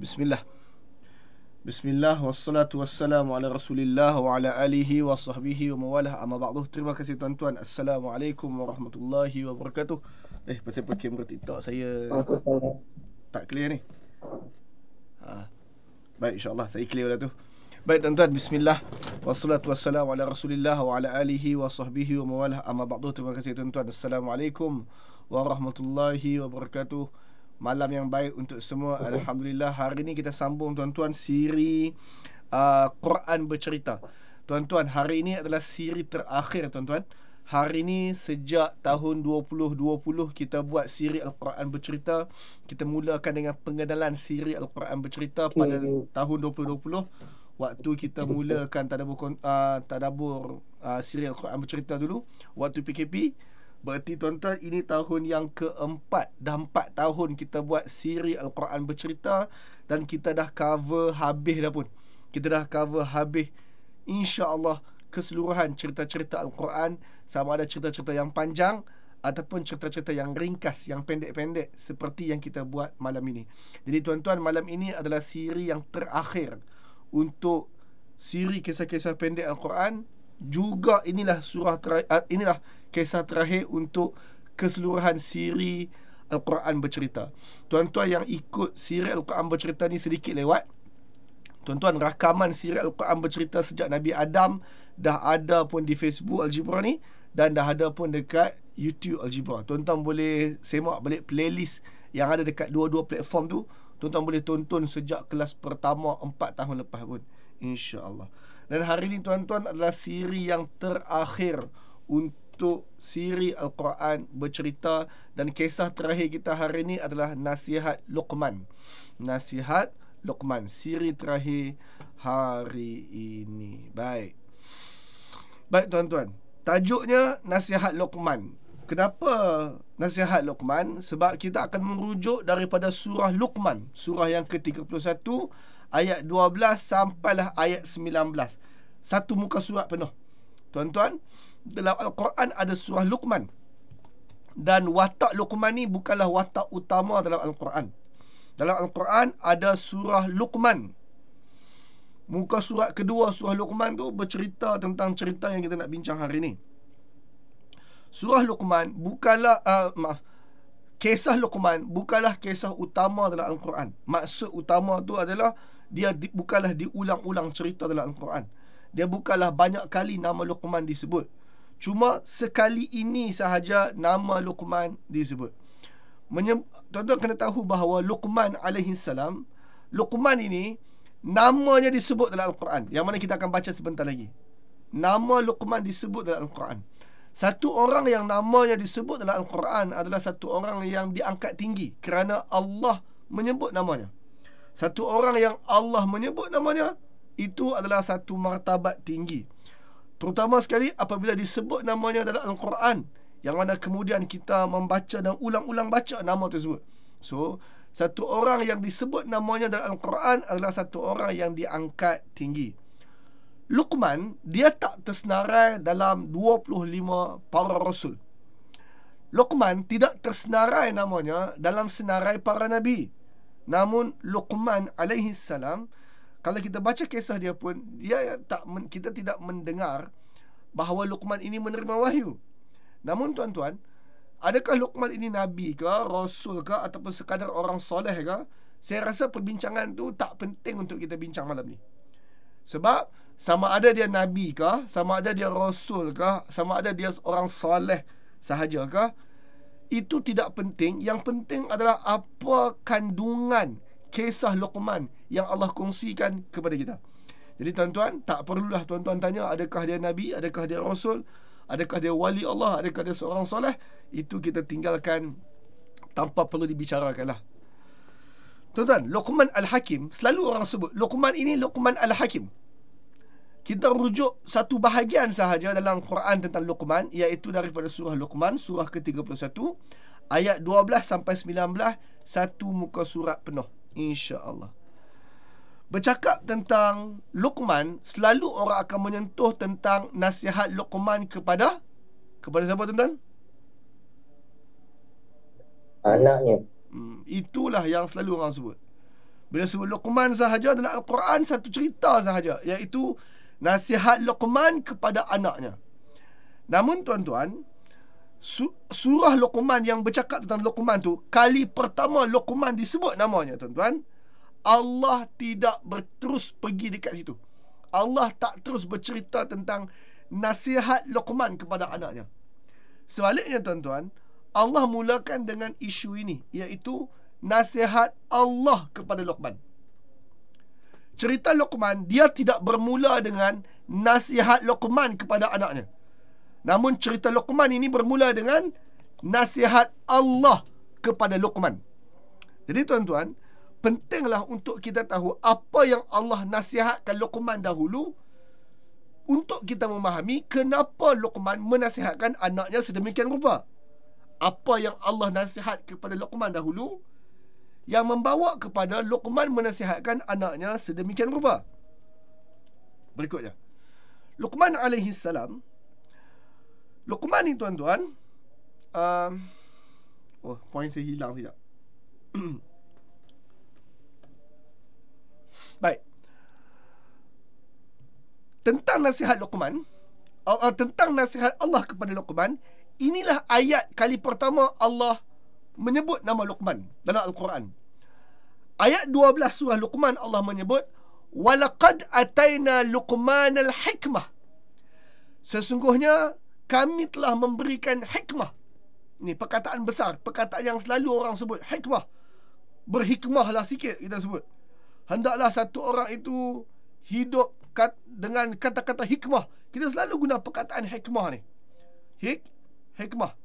Bismillah. Bismillah wassalatu wassalamu ala Rasulillah wa ala alihi wa sahbihi wa mawalah. Amma ba'du. Terima kasih tuan-tuan. Assalamualaikum warahmatullahi wabarakatuh. Pasal pakai kamera TikTok saya tak clear ni. Baik, insya-Allah saya clear dah tu. Baik tuan-tuan, bismillah wassalatu wassalamu ala Rasulillah wa ala alihi wa sahbihi wa mawalah. Amma ba'du. Terima kasih tuan-tuan. Assalamualaikum warahmatullahi wabarakatuh. Malam yang baik untuk semua. Alhamdulillah, hari ni kita sambung tuan-tuan siri Quran bercerita. Tuan-tuan, hari ini adalah siri terakhir tuan-tuan. Hari ni sejak tahun 2020 kita buat siri Al-Quran bercerita. Kita mulakan dengan pengenalan siri Al-Quran bercerita pada tahun 2020. Waktu kita mulakan tadabbur siri Al-Quran bercerita dulu waktu PKP. Berarti tuan-tuan, ini tahun yang keempat. Dah 4 tahun kita buat siri Al-Quran bercerita. Dan kita dah cover habis dah pun. Kita dah cover habis, insya-Allah, keseluruhan cerita-cerita Al-Quran. Sama ada cerita-cerita yang panjang ataupun cerita-cerita yang ringkas, yang pendek-pendek, seperti yang kita buat malam ini. Jadi tuan-tuan, malam ini adalah siri yang terakhir untuk siri kisah-kisah pendek Al-Quran. Juga inilah kisah terakhir untuk keseluruhan siri Al-Quran bercerita. Tuan-tuan yang ikut siri Al-Quran bercerita ni sedikit lewat. Tuan-tuan, rakaman siri Al-Quran bercerita sejak Nabi Adam dah ada pun di Facebook Al-Jibra ni, dan dah ada pun dekat YouTube Al-Jibra. Tuan-tuan boleh semak balik playlist yang ada dekat dua-dua platform tu. Tuan-tuan boleh tonton sejak kelas pertama 4 tahun lepas pun, insya-Allah. Dan hari ini tuan-tuan adalah siri yang terakhir untuk siri Al-Quran bercerita. Dan kisah terakhir kita hari ini adalah Nasihat Luqman. Nasihat Luqman, siri terakhir hari ini. Baik tuan-tuan, tajuknya Nasihat Luqman. Kenapa Nasihat Luqman? Sebab kita akan merujuk daripada surah Luqman, surah yang ke-31, ayat 12 sampailah ayat 19. Satu muka surat penuh. Tuan-tuan, dalam Al-Quran ada surah Luqman. Dan watak Luqman ni bukanlah watak utama dalam Al-Quran. Dalam Al-Quran ada surah Luqman. Muka surat kedua surah Luqman tu bercerita tentang cerita yang kita nak bincang hari ni. Surah Luqman bukanlah kisah Luqman bukanlah kisah utama dalam Al-Quran. Maksud utama tu adalah dia bukanlah diulang-ulang cerita dalam Al-Quran. Dia bukanlah banyak kali nama Luqman disebut. Cuma sekali ini sahaja nama Luqman disebut. Tuan-tuan kena tahu bahawa Luqman alaihi salam, Luqman ini namanya disebut dalam Al-Quran, yang mana kita akan baca sebentar lagi. Nama Luqman disebut dalam Al-Quran. Satu orang yang namanya disebut dalam Al-Quran adalah satu orang yang diangkat tinggi kerana Allah menyebut namanya. Satu orang yang Allah menyebut namanya, itu adalah satu martabat tinggi. Terutama sekali apabila disebut namanya dalam Al-Quran, yang mana kemudian kita membaca dan ulang-ulang baca nama tersebut. So, satu orang yang disebut namanya dalam Al-Quran adalah satu orang yang diangkat tinggi. Luqman, dia tak tersenarai dalam 25 para rasul. Luqman tidak tersenarai namanya dalam senarai para nabi. Namun Luqman alaihi salam, kalau kita baca kisah dia pun, kita tidak mendengar bahawa Luqman ini menerima wahyu. Namun tuan-tuan, adakah Luqman ini nabi ke, rasul ke, ataupun sekadar orang soleh ke? Saya rasa perbincangan tu tak penting untuk kita bincang malam ni. Sebab sama ada dia nabi ke, sama ada dia rasul ke, sama ada dia orang soleh sahaja ke, itu tidak penting. Yang penting adalah apa kandungan kisah Luqman yang Allah kongsikan kepada kita. Jadi tuan-tuan, tak perlulah tuan-tuan tanya adakah dia nabi, adakah dia rasul, adakah dia wali Allah, adakah dia seorang soleh. Itu kita tinggalkan tanpa perlu dibicarakanlah. Tuan-tuan, Luqman Al-Hakim, selalu orang sebut Luqman ini Luqman Al-Hakim. Kita rujuk satu bahagian sahaja dalam Quran tentang Luqman, iaitu daripada surah Luqman, surah ke-31, ayat 12 sampai 19, satu muka surat penuh, insya-Allah. Bercakap tentang Luqman, selalu orang akan menyentuh tentang nasihat Luqman kepada siapa tuan-tuan? Anaknya. Itulah yang selalu orang sebut. Bila sebut Luqman sahaja dalam Al-Quran, satu cerita sahaja, iaitu nasihat Luqman kepada anaknya. Namun tuan-tuan, surah Luqman yang bercakap tentang Luqman tu, kali pertama Luqman disebut namanya tuan-tuan, Allah tidak terus pergi dekat situ. Allah tak terus bercerita tentang nasihat Luqman kepada anaknya. Sebaliknya tuan-tuan, Allah mulakan dengan isu ini, iaitu nasihat Allah kepada Luqman. Cerita Luqman, dia tidak bermula dengan nasihat Luqman kepada anaknya. Namun cerita Luqman ini bermula dengan nasihat Allah kepada Luqman. Jadi tuan-tuan, pentinglah untuk kita tahu apa yang Allah nasihatkan Luqman dahulu, untuk kita memahami kenapa Luqman menasihatkan anaknya sedemikian rupa. Apa yang Allah nasihat kepada Luqman dahulu yang membawa kepada Luqman menasihatkan anaknya sedemikian rupa. Berikutnya, Luqman alaihi salam. Luqman ni tuan-tuan, poin saya hilang sekejap. Baik. Tentang nasihat Luqman, tentang nasihat Allah kepada Luqman, inilah ayat kali pertama Allah menyebut nama Luqman dalam Al-Quran. Ayat 12 surah Luqman, Allah menyebut, "Walaqad ataina Luqman al-hikmah." Sesungguhnya kami telah memberikan hikmah. Ini perkataan besar, perkataan yang selalu orang sebut, hikmah. Berhikmahlah sikit kita sebut. Hendaklah satu orang itu hidup dengan kata-kata hikmah. Kita selalu guna perkataan hikmah ni. Hikmah.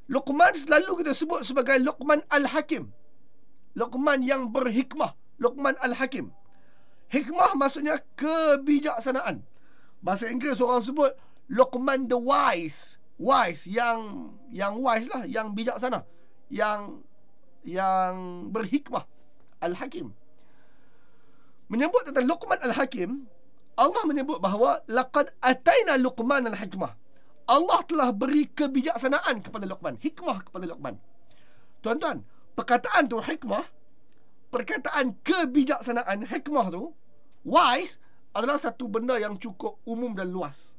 Luqman selalu kita sebut sebagai Luqman al-Hakim. Luqman yang berhikmah. Luqman al-Hakim. Hikmah maksudnya kebijaksanaan. Bahasa Inggeris orang sebut Luqman the wise. Wise, yang wise lah, yang bijaksana, yang berhikmah. Al-Hakim. Menyebut tentang Luqman al-Hakim, Allah menyebut bahawa laqad ataina Luqman al-hikmah. Allah telah beri kebijaksanaan kepada Luqman, hikmah kepada Luqman. Tuan-tuan, perkataan tu hikmah, perkataan kebijaksanaan, hikmah tu, wise, adalah satu benda yang cukup umum dan luas.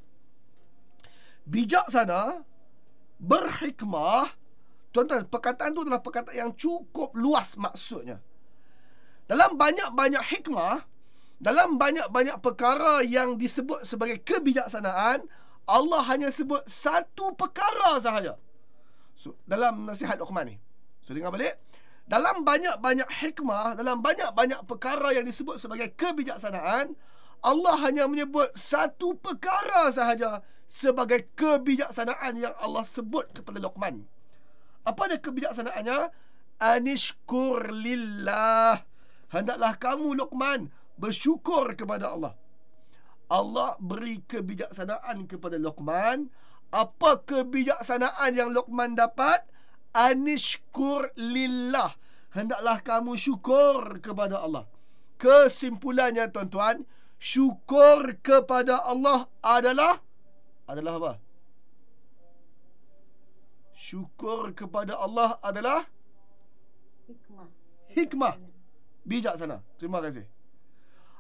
Bijaksana, berhikmah, tuan-tuan, perkataan tu adalah perkataan yang cukup luas maksudnya. Dalam banyak-banyak hikmah, dalam banyak-banyak perkara yang disebut sebagai kebijaksanaan, Allah hanya sebut satu perkara sahaja. So, dalam nasihat Luqman ni. So, dengar balik. Dalam banyak-banyak hikmah, dalam banyak-banyak perkara yang disebut sebagai kebijaksanaan, Allah hanya menyebut satu perkara sahaja sebagai kebijaksanaan yang Allah sebut kepada Luqman. Apa dia kebijaksanaannya? Anishkur lillah. Hendaklah kamu Luqman bersyukur kepada Allah. Allah beri kebijaksanaan kepada Luqman. Apa kebijaksanaan yang Luqman dapat? Anishkur lillah. Hendaklah kamu syukur kepada Allah. Kesimpulannya tuan-tuan, syukur kepada Allah adalah apa? Syukur kepada Allah adalah hikmah. Bijaksana. Terima kasih.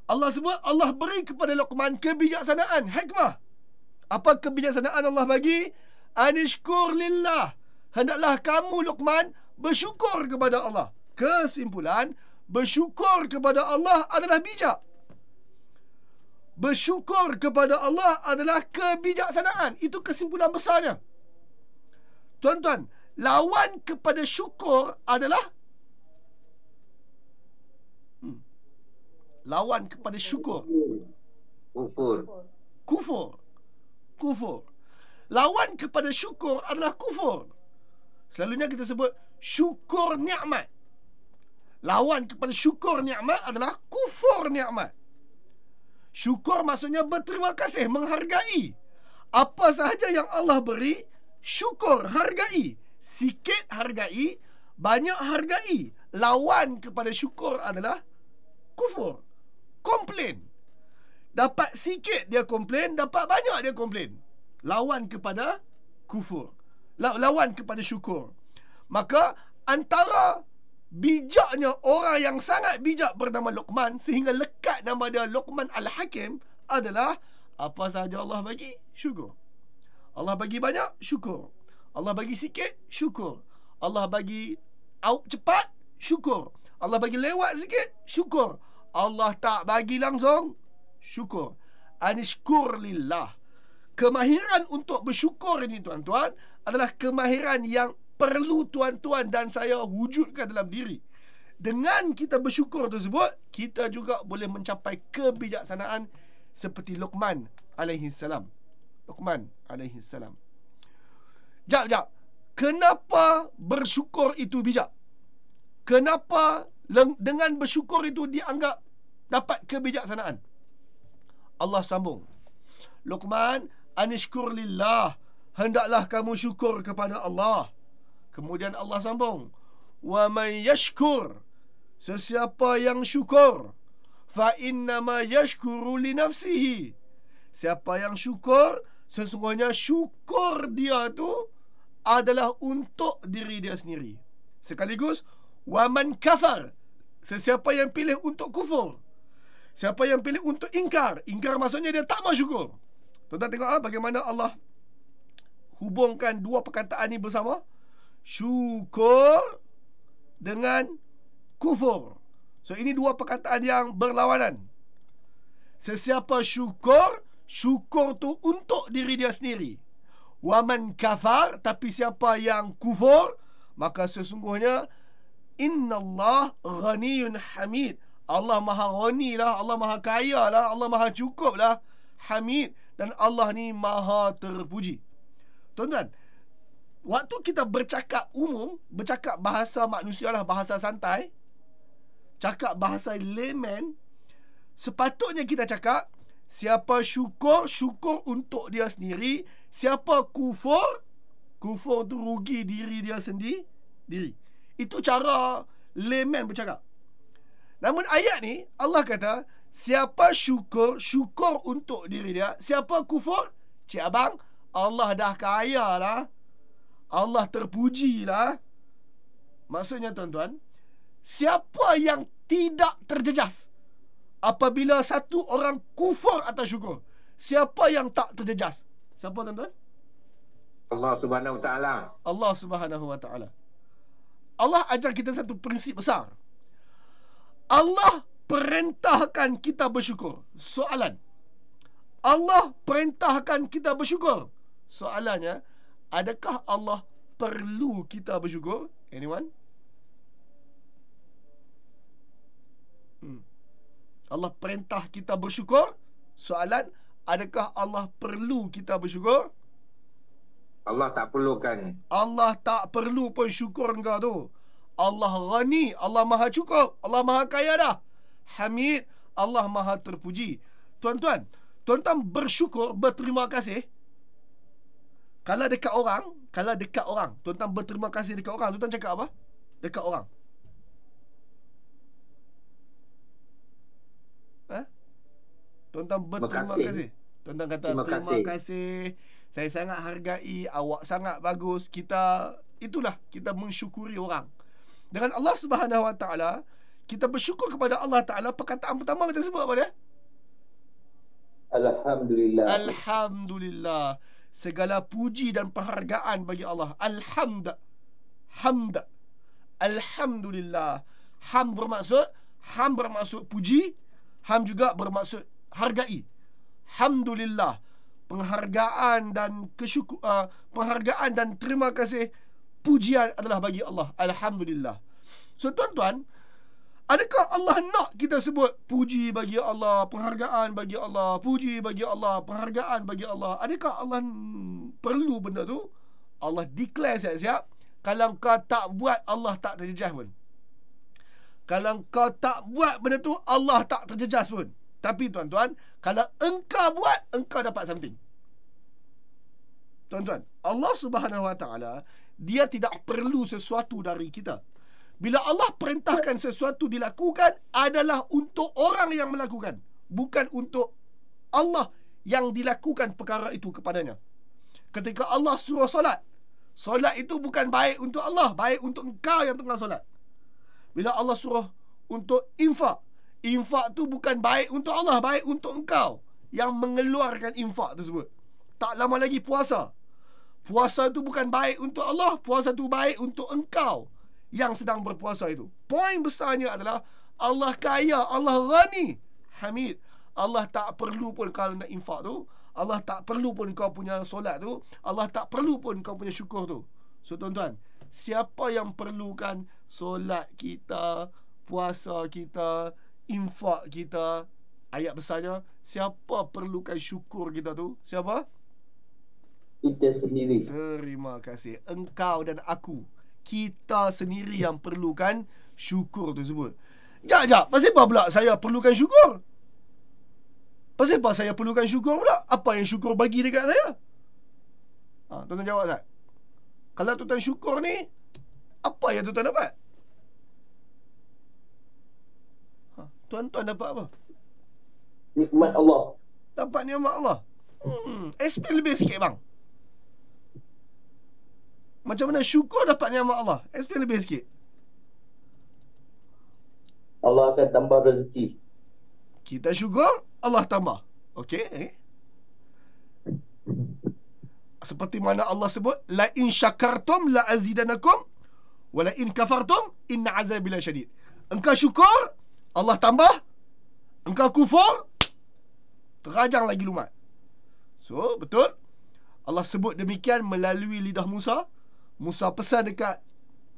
Allah sebut, Allah beri kepada Luqman kebijaksanaan, hikmah. Apa kebijaksanaan Allah bagi? Anishkur lillah. Hendaklah kamu Luqman bersyukur kepada Allah. Kesimpulan, bersyukur kepada Allah adalah bijak. Bersyukur kepada Allah adalah kebijaksanaan. Itu kesimpulan besarnya. Tuan-tuan, lawan kepada syukur adalah lawan kepada syukur, kufur. Lawan kepada syukur adalah kufur. Selalunya kita sebut syukur nikmat. Lawan kepada syukur nikmat adalah kufur nikmat. Syukur maksudnya berterima kasih, menghargai. Apa sahaja yang Allah beri, syukur, hargai. Sikit hargai, banyak hargai. Lawan kepada syukur adalah kufur, komplain. Dapat sikit dia komplain, dapat banyak dia komplain. Lawan kepada kufur, lawan kepada syukur. Maka antara bijaknya orang yang sangat bijak bernama Luqman, sehingga lekat nama dia Luqman Al-Hakim, adalah apa sahaja Allah bagi, syukur. Allah bagi banyak, syukur. Allah bagi sikit, syukur. Allah bagi cepat, syukur. Allah bagi lewat sikit, syukur. Allah tak bagi langsung, syukur. Anishkur lillah. Kemahiran untuk bersyukur ini, tuan-tuan, adalah kemahiran yang perlu tuan-tuan dan saya wujudkan dalam diri. Dengan kita bersyukur tersebut, kita juga boleh mencapai kebijaksanaan seperti Luqman alaihi salam. Luqman alaihi salam. Jap. Kenapa bersyukur itu bijak? Kenapa dengan bersyukur itu dianggap dapat kebijaksanaan? Allah sambung. Luqman, anishkur lillah. Hendaklah kamu syukur kepada Allah. Kemudian Allah sambung. Wa man yashkur. Sesiapa yang syukur, fa innama yashkuru li nafsihi. Siapa yang syukur, sesungguhnya syukur dia tu adalah untuk diri dia sendiri. Sekaligus, wa man kafar. Sesiapa yang pilih untuk kufur, siapa yang pilih untuk ingkar. Ingkar maksudnya dia tak mau syukur. Tuan-tuan tengok bagaimana Allah hubungkan dua perkataan ini bersama. Syukur dengan kufur. So ini dua perkataan yang berlawanan. Sesiapa syukur, syukur tu untuk diri dia sendiri. Waman kafar, tapi siapa yang kufur, maka sesungguhnya innallah ghaniyun hamid. Allah maha ghani lah, Allah maha kaya lah, Allah maha cukup lah, hamid. Dan Allah ni maha terpuji. Tuan-tuan, waktu kita bercakap umum, bercakap bahasa manusia lah, bahasa santai, cakap bahasa layman, sepatutnya kita cakap, siapa syukur, syukur untuk dia sendiri. Siapa kufur, kufur tu rugi diri dia sendiri. Itu cara layman bercakap. Namun ayat ni Allah kata, siapa syukur, syukur untuk diri dia. Siapa kufur, cik abang, Allah dah kaya lah, Allah terpuji lah. Maksudnya tuan-tuan, siapa yang tidak terjejas apabila satu orang kufur atas syukur? Siapa yang tak terjejas? Siapa tuan-tuan? Allah Subhanahu Wa Taala. Allah Subhanahu Wa Taala. Allah ajar kita satu prinsip besar. Allah perintahkan kita bersyukur. Soalan, Allah perintahkan kita bersyukur. Soalannya, adakah Allah perlu kita bersyukur? Anyone? Allah perintah kita bersyukur. Soalan, adakah Allah perlu kita bersyukur? Allah tak perlukan. Allah tak perlu pun syukur engkau tu. Allah ghani, Allah maha cukup, Allah maha kaya dah. Hamid, Allah maha terpuji. Tuan-tuan, tuan-tuan bersyukur, berterima kasih. Kalau dekat orang, tuan-tuan berterima kasih dekat orang, tuan-tuan cakap apa? Dekat orang. Tuan-tuan berterima kasih. Tuan-tuan kata terima kasih. Saya sangat hargai, awak sangat bagus. Itulah kita mensyukuri orang. Dengan Allah Subhanahu Wa Taala, kita bersyukur kepada Allah Taala. Perkataan pertama kita sebut apa dia? Alhamdulillah. Alhamdulillah. Segala puji dan penghargaan bagi Allah. Hamd. Alhamdulillah. Ham bermaksud puji. Ham juga bermaksud hargai. Alhamdulillah. Penghargaan dan terima kasih, pujian adalah bagi Allah. Alhamdulillah. So tuan-tuan, adakah Allah nak kita sebut puji bagi Allah, penghargaan bagi Allah, puji bagi Allah, penghargaan bagi Allah? Adakah Allah perlu benda tu? Allah declare siap-siap, kalau kau tak buat, Allah tak terjejas pun. Kalau kau tak buat benda tu, Allah tak terjejas pun. Tapi tuan-tuan, kalau engkau buat, engkau dapat something. Tuan-tuan, Allah Subhanahu Wa Taala, dia tidak perlu sesuatu dari kita. Bila Allah perintahkan sesuatu dilakukan, adalah untuk orang yang melakukan, bukan untuk Allah yang dilakukan perkara itu kepadanya. Ketika Allah suruh solat, solat itu bukan baik untuk Allah, baik untuk engkau yang tengah solat. Bila Allah suruh untuk infak, infak tu bukan baik untuk Allah, baik untuk engkau yang mengeluarkan infak tersebut. Tak lama lagi puasa. Puasa tu bukan baik untuk Allah, puasa tu baik untuk engkau yang sedang berpuasa itu. Poin besarnya adalah Allah kaya, Allah ghani, hamid. Allah tak perlu pun kalau nak infak tu, Allah tak perlu pun kau punya solat tu, Allah tak perlu pun kau punya syukur tu. So tuan-tuan, siapa yang perlukan solat kita, puasa kita, infak kita, ayat besarnya, siapa perlukan syukur kita tu? Siapa? Kita sendiri. Terima kasih. Engkau dan aku, kita sendiri yang perlukan syukur tersebut. Sekejap, pasal apa pula saya perlukan syukur? Pasal apa saya perlukan syukur pula? Apa yang syukur bagi dekat saya? Tuan-tuan jawab tak? Kalau tuan-tuan syukur ni, apa yang tuan-tuan dapat? Tuan-tuan dapat apa? Nikmat Allah. Dapat nikmat Allah. Explain lebih sikit bang. Macam mana syukur dapat nikmat Allah? Explain lebih sikit. Allah akan tambah rezeki. Kita syukur, Allah tambah. Okey. Seperti mana Allah sebut, la in syakartum la azidanakum wa la in kafartum inna azabi lasyadid. Engkau syukur, Allah tambah. Engkau kufur, terajang lagi lumat. So, betul. Allah sebut demikian melalui lidah Musa. Musa pesan dekat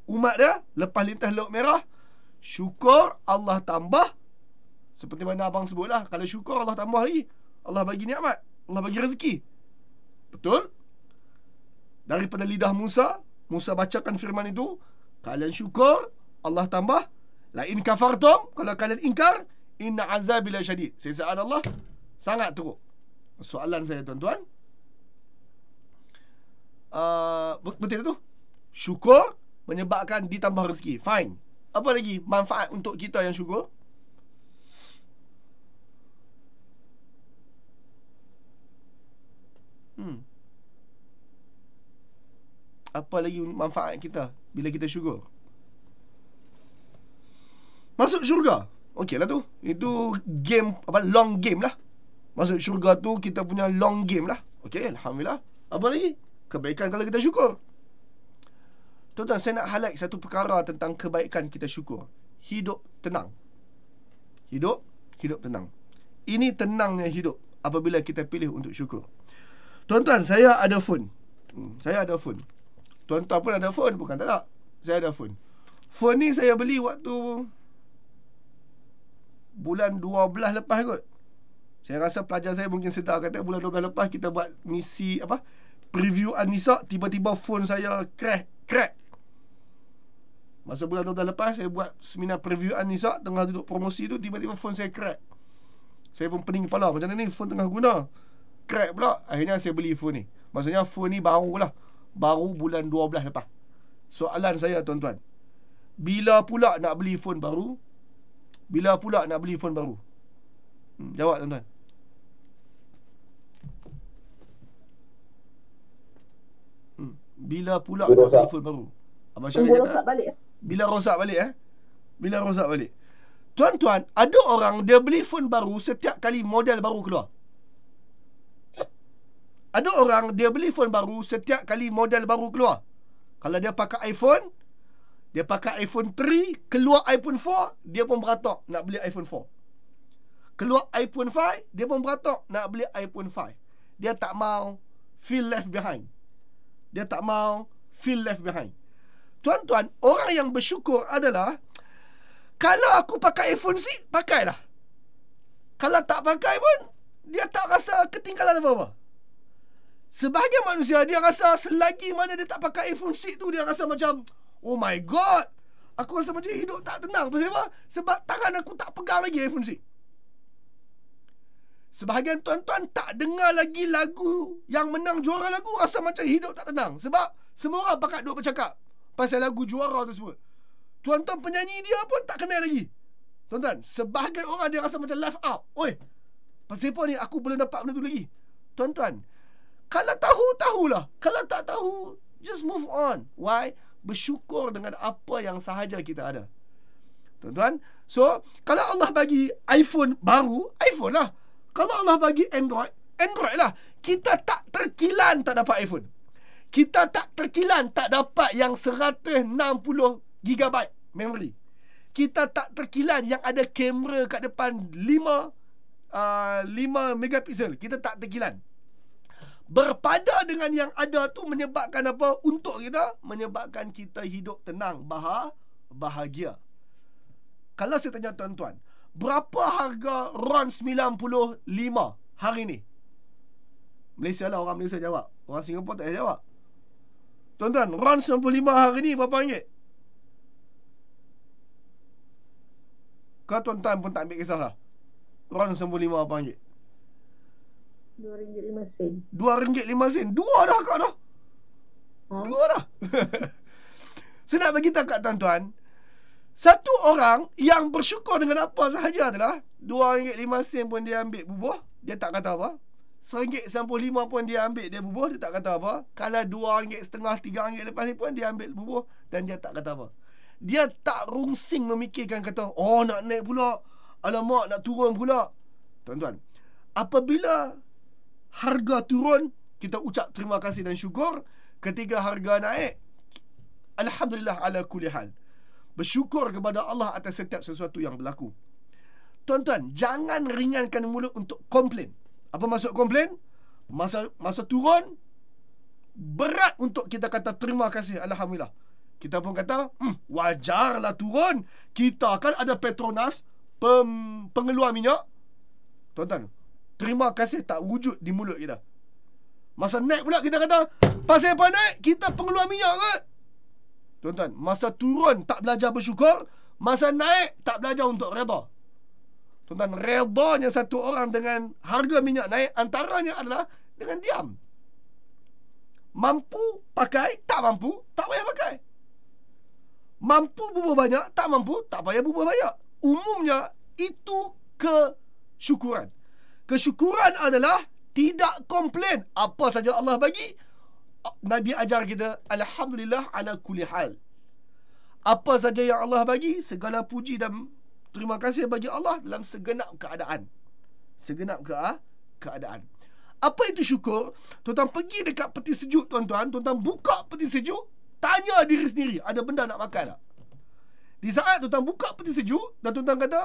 umat dia lepas lintas Laut Merah, syukur, Allah tambah. Seperti mana abang sebutlah, kalau syukur Allah tambah lagi. Allah bagi nikmat, Allah bagi rezeki. Betul? Daripada lidah Musa, Musa bacakan firman itu, kalian syukur, Allah tambah. La in kafartum, kalau kalian ingkar, inna azabi lasyadid. Siksaan Allah sangat teruk. Soalan saya tuan-tuan, betul tu? Syukur menyebabkan ditambah rezeki. Fine. Apa lagi manfaat untuk kita yang syukur? Apa lagi manfaat kita bila kita syukur? Masuk syurga. Okey lah tu. Itu game, long game lah. Masuk syurga tu kita punya long game lah. Okey, alhamdulillah. Apa lagi? Kebaikan kalau kita syukur. Tuan-tuan, saya nak highlight satu perkara tentang kebaikan kita syukur. Hidup tenang. Hidup tenang. Ini tenangnya hidup apabila kita pilih untuk syukur. Tuan-tuan, saya ada phone. Saya ada phone. Tuan-tuan pun ada phone, bukan tak ada. Saya ada phone. Phone ni saya beli waktu bulan 12 lepas kot. Saya rasa pelajar saya mungkin sedar, kata bulan 12 lepas kita buat misi preview An-Nisa, tiba-tiba phone saya crack. Masa bulan 12 lepas saya buat seminar preview An-Nisa, tengah duduk promosi tu, tiba-tiba phone saya crack. Saya pun pening kepala, macam mana ni phone tengah guna, crack pula. Akhirnya saya beli phone ni. Maksudnya phone ni baru lah, baru bulan 12 lepas. Soalan saya tuan-tuan, bila pula nak beli phone baru? Bila pula nak beli phone baru? Jawab tuan-tuan. Bila pula nak beli phone baru? Abang Syarif kata bila rosak balik. Bila rosak balik. Tuan-tuan, ada orang dia beli phone baru setiap kali model baru keluar. Ada orang dia beli phone baru setiap kali model baru keluar. Kalau dia pakai iPhone, dia pakai iPhone 3, keluar iPhone 4, dia pun beratok nak beli iPhone 4. Keluar iPhone 5, dia pun beratok nak beli iPhone 5. Dia tak mau feel left behind. Dia tak mau feel left behind. Tuan-tuan, orang yang bersyukur adalah, kalau aku pakai iPhone 6, pakailah. Kalau tak pakai pun, dia tak rasa ketinggalan apa-apa. Sebahagian manusia, dia rasa selagi mana dia tak pakai iPhone 6 tu, dia rasa macam, oh my God, aku rasa macam hidup tak tenang. Pasal apa? Sebab tangan aku tak pegang lagi iPhone 6. Sebahagian tuan-tuan tak dengar lagi lagu yang menang juara lagu, rasa macam hidup tak tenang. Sebab semua orang pakat duk bercakap pasal lagu juara tersebut. Tuan-tuan penyanyi dia pun tak kenal lagi. Tuan-tuan, sebahagian orang dia rasa macam left out. Oi, pasal apa ni aku belum dapat benda tu lagi. Tuan-tuan, kalau tahu, tahulah. Kalau tak tahu, just move on. Why? Bersyukur dengan apa yang sahaja kita ada. Tuan-tuan. So, kalau Allah bagi iPhone baru, iPhone lah. Kalau Allah bagi Android, Android lah. Kita tak terkilan tak dapat iPhone. Kita tak terkilan tak dapat yang 160 GB memory. Kita tak terkilan yang ada kamera kat depan 5 megapiksel. Kita tak terkilan. Berpada dengan yang ada tu menyebabkan apa? Untuk kita, menyebabkan kita hidup tenang, bahagia. Kalau saya tanya tuan-tuan, berapa harga RON 95 hari ni? Malaysia lah, orang Malaysia jawab. Orang Singapura tak payah jawab. Tuan-tuan, RON 95 hari ni berapa ringgit? Kalau tuan-tuan pun tak ambil kisah lah. RON 95 berapa ringgit? RM2.05. RM2.05. Dua dah kak dah. Dua dah. Saya nak bagi tahu kat tuan-tuan, satu orang yang bersyukur dengan apa sahaja adalah RM2.05 pun dia ambil bubuh, dia tak kata apa. RM1.95 pun dia ambil dia bubuh, dia tak kata apa. Kalau RM2.50, RM3 lepas ni pun dia ambil bubuh dan dia tak kata apa. Dia tak rungsing memikirkan kata, oh nak naik pula, alamak nak turun pula. Tuan-tuan, apabila harga turun, kita ucap terima kasih dan syukur. Ketika harga naik, alhamdulillah ala kulli hal. Bersyukur kepada Allah atas setiap sesuatu yang berlaku. Tuan-tuan, jangan ringankan mulut untuk komplain. Apa maksud komplain? Masa turun, berat untuk kita kata terima kasih, alhamdulillah. Kita pun kata, wajarlah turun. Kita kan ada Petronas, pengeluar minyak. Tuan-tuan, terima kasih tak wujud di mulut kita. Masa naik pula kita kata, pasal apa naik? Kita pengeluar minyak ke? Tuan-tuan, masa turun tak belajar bersyukur, masa naik tak belajar untuk redha. Tuan-tuan, redhanya satu orang dengan harga minyak naik antaranya adalah dengan diam. Mampu pakai, tak mampu, tak payah pakai. Mampu bubuh banyak, tak mampu, tak payah bubuh banyak. Umumnya itu kesyukuran. Kesyukuran adalah tidak komplain. Apa saja Allah bagi, Nabi ajar kita, alhamdulillah ala kulli hal. Apa saja yang Allah bagi, segala puji dan terima kasih bagi Allah dalam segenap keadaan. Segenap keadaan. Apa itu syukur? Tuan-tuan pergi dekat peti sejuk tuan-tuan, tuan-tuan buka peti sejuk, tanya diri sendiri, ada benda nak makan tak? Di saat tuan-tuan buka peti sejuk dan tuan-tuan kata,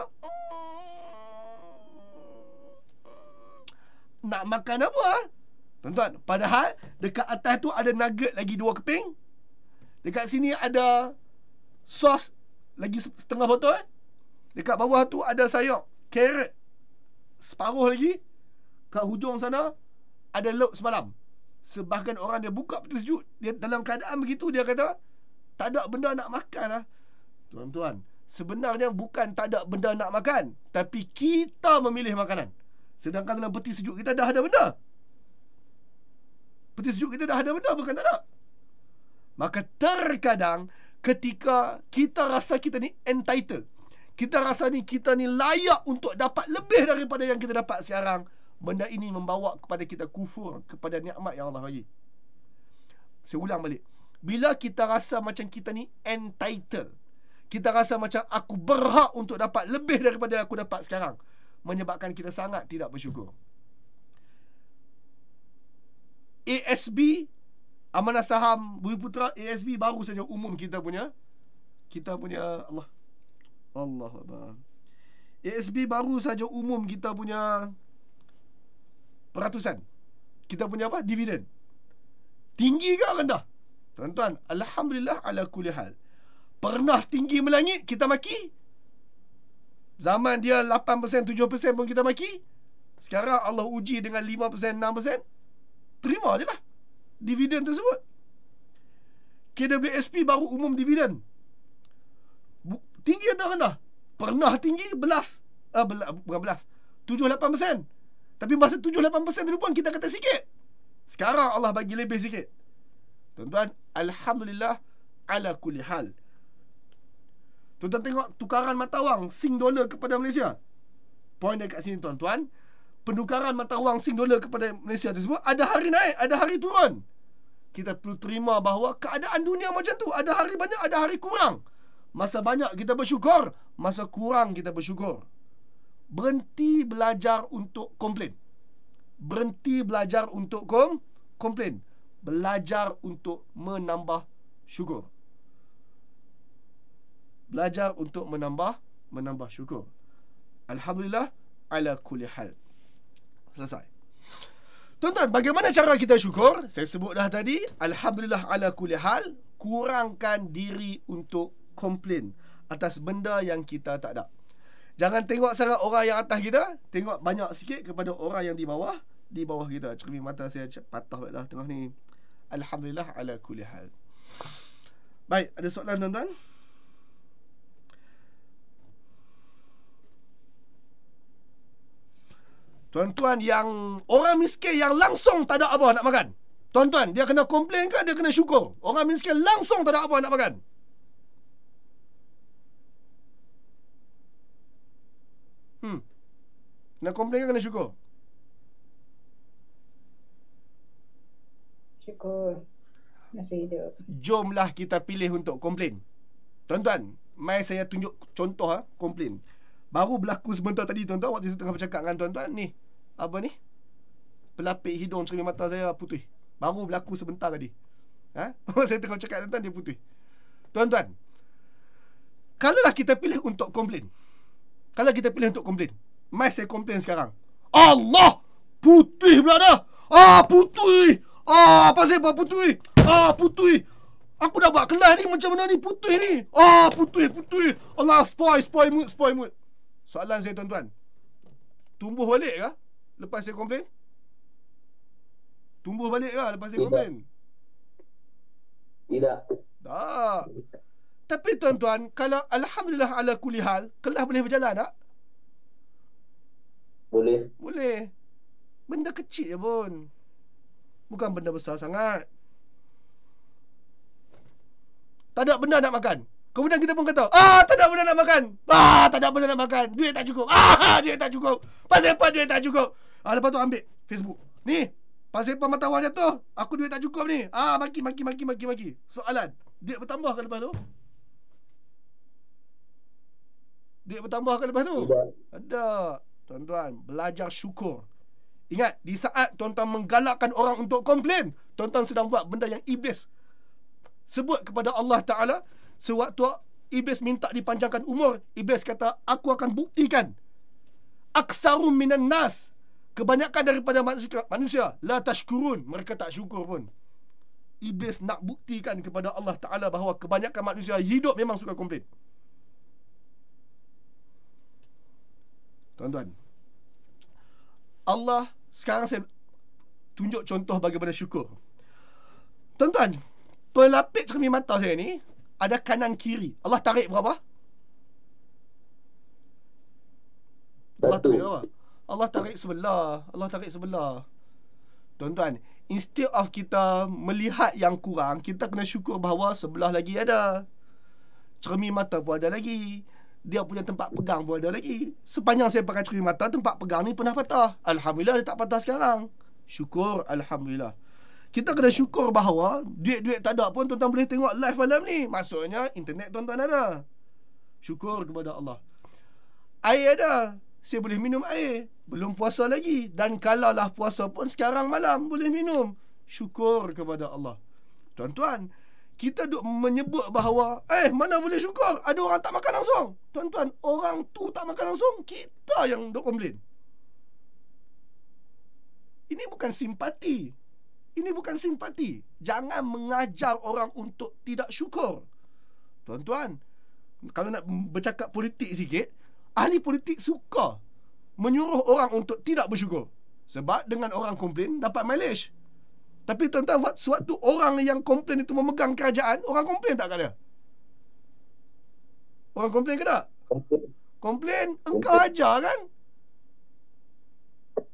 nak makan apa? Tuan-tuan, padahal dekat atas tu ada nugget lagi 2 keping. Dekat sini ada sos lagi setengah botol. Dekat bawah tu ada sayur carrot separuh lagi. Kat hujung sana ada lauk semalam. Sebahagian orang dia buka peti sejuk, dia dalam keadaan begitu dia kata, tak ada benda nak makan lah. Tuan-tuan, sebenarnya bukan tak ada benda nak makan, tapi kita memilih makanan. Sedangkan dalam peti sejuk kita dah ada benda. Peti sejuk kita dah ada benda, bukan tak ada. Maka terkadang ketika kita rasa kita ni entitled, kita rasa ni kita ni layak untuk dapat lebih daripada yang kita dapat sekarang, benda ini membawa kepada kita kufur kepada nikmat yang Allah bagi. Saya ulang balik. Bila kita rasa macam kita ni entitled, kita rasa macam aku berhak untuk dapat lebih daripada yang aku dapat sekarang, menyebabkan kita sangat tidak bersyukur. ASB, Amanah Saham Bumi Putra, ASB baru saja umum kita punya Allah Akbar. ASB baru saja umum kita punya peratusan. Kita punya apa? Dividen. Tinggi ke rendah? Tuan-tuan, alhamdulillah ala kulli hal. Pernah tinggi melangit, kita maki. Zaman dia 8%, 7% pun kita maki. Sekarang Allah uji dengan 5%, 6%. Terima je lah dividen tersebut. KWSP baru umum dividen. Tinggi atau rendah? Pernah tinggi bukan belas 7-8%. Tapi masa 7-8% dulu pun kita kata sikit. Sekarang Allah bagi lebih sikit. Tuan-tuan, alhamdulillah ala kulli hal. Tuan-tuan tengok tukaran mata wang Sing dolar kepada Malaysia. Poin dekat sini tuan-tuan, penukaran mata wang Sing dolar kepada Malaysia tersebut ada hari naik, ada hari turun. Kita perlu terima bahawa keadaan dunia macam tu, ada hari banyak, ada hari kurang. Masa banyak kita bersyukur, masa kurang kita bersyukur. Berhenti belajar untuk komplain. Berhenti belajar untuk komplain. Belajar untuk menambah syukur. Belajar untuk menambah syukur. Alhamdulillah ala kulli hal. Selesai. Tuan-tuan, bagaimana cara kita syukur? Saya sebut dah tadi, alhamdulillah ala kulli hal. Kurangkan diri untuk komplain atas benda yang kita tak ada. Jangan tengok sangat orang yang atas kita, tengok banyak sikit kepada orang yang di bawah kita. Cermin mata saya patah baiklah tengah ni. Alhamdulillah ala kulli hal. Baik, ada soalan tuan-tuan? Tuan-tuan, yang orang miskin yang langsung tak ada apa nak makan, tuan-tuan, dia kena komplain ke dia kena syukur? Orang miskin langsung tak ada apa nak makan. Nak komplain ke kena syukur? Syukur masih hidup. Jomlah kita pilih untuk komplain. Tuan-tuan, mai saya tunjuk contoh komplain. Baru berlaku sebentar tadi tuan-tuan, waktu saya tengah bercakap dengan tuan-tuan ni. Apa ni? Pelapik hidung cermin mata saya putih. Baru berlaku sebentar tadi. Saya tengah bercakap dengan tuan-tuan, dia putih. Tuan-tuan, kalaulah kita pilih untuk komplain. Kalau kita pilih untuk komplain, mai saya komplain sekarang. Allah, putih pula dah. Putih. Pasal apa putih? Putih. Aku dah buat kelas ni macam mana ni putih ni? Putih. Allah, spoil mood. Soalan saya tuan-tuan, tumbuh balik ke lepas saya komplain? Tumbuh balik ke lepas saya komplain? Tidak. Tak. Tapi tuan-tuan, kalau alhamdulillah ala kulli hal, kelas boleh berjalan tak? Boleh. Benda kecil je pun. Bukan benda besar sangat. Tak ada benda nak makan. Kemudian kita pun kata, tak ada benda nak makan. Tak ada benda nak makan. Duit tak cukup. Duit tak cukup. Pasal apa duit tak cukup? Lepas tu ambil Facebook. Ni, pasal apa mata wang jatuh? Aku duit tak cukup ni. Maki. Soalan, duit bertambah ke lepas tu? Duit bertambah ke lepas tu? Tidak. Ada. Tuan-tuan, belajar syukur. Ingat, di saat tuan-tuan menggalakkan orang untuk komplain, tuan-tuan sedang buat benda yang iblis sebut kepada Allah Ta'ala. Sewaktu iblis minta dipanjangkan umur, iblis kata, aku akan buktikan aksarum minan nas, kebanyakan daripada manusia la tashkurun, mereka tak syukur pun. Iblis nak buktikan kepada Allah Ta'ala bahawa kebanyakan manusia hidup memang suka komplain. Tuan-tuan, Allah, sekarang saya tunjuk contoh bagaimana syukur. Tuan-tuan, pelapik cermin mata saya ni ada kanan kiri. Allah tarik berapa? Allah tarik berapa? Allah tarik sebelah. Tuan-tuan, instead of kita melihat yang kurang, kita kena syukur bahawa sebelah lagi ada. Cermin mata pun ada lagi. Dia punya tempat pegang pun ada lagi. Sepanjang saya pakai cermin mata, tempat pegang ni pernah patah. Alhamdulillah dia tak patah sekarang. Syukur, alhamdulillah. Kita kena syukur bahawa duit-duit tak ada pun tuan-tuan boleh tengok live malam ni. Maksudnya internet tuan-tuan ada. Syukur kepada Allah. Air ada, saya boleh minum air. Belum puasa lagi. Dan kalaulah puasa pun sekarang malam boleh minum. Syukur kepada Allah. Tuan-tuan, kita duk menyebut bahawa mana boleh syukur, ada orang tak makan langsung. Tuan-tuan, orang tu tak makan langsung, kita yang duk komplain. Ini bukan simpati. Jangan mengajar orang untuk tidak syukur. Tuan-tuan, kalau nak bercakap politik sikit, ahli politik suka menyuruh orang untuk tidak bersyukur. Sebab dengan orang komplain dapat mileage. Tapi tuan-tuan, sewaktu orang yang komplain itu memegang kerajaan, orang komplain tak kat dia? Orang komplain ke tak? Komplain, engkau ajar kan?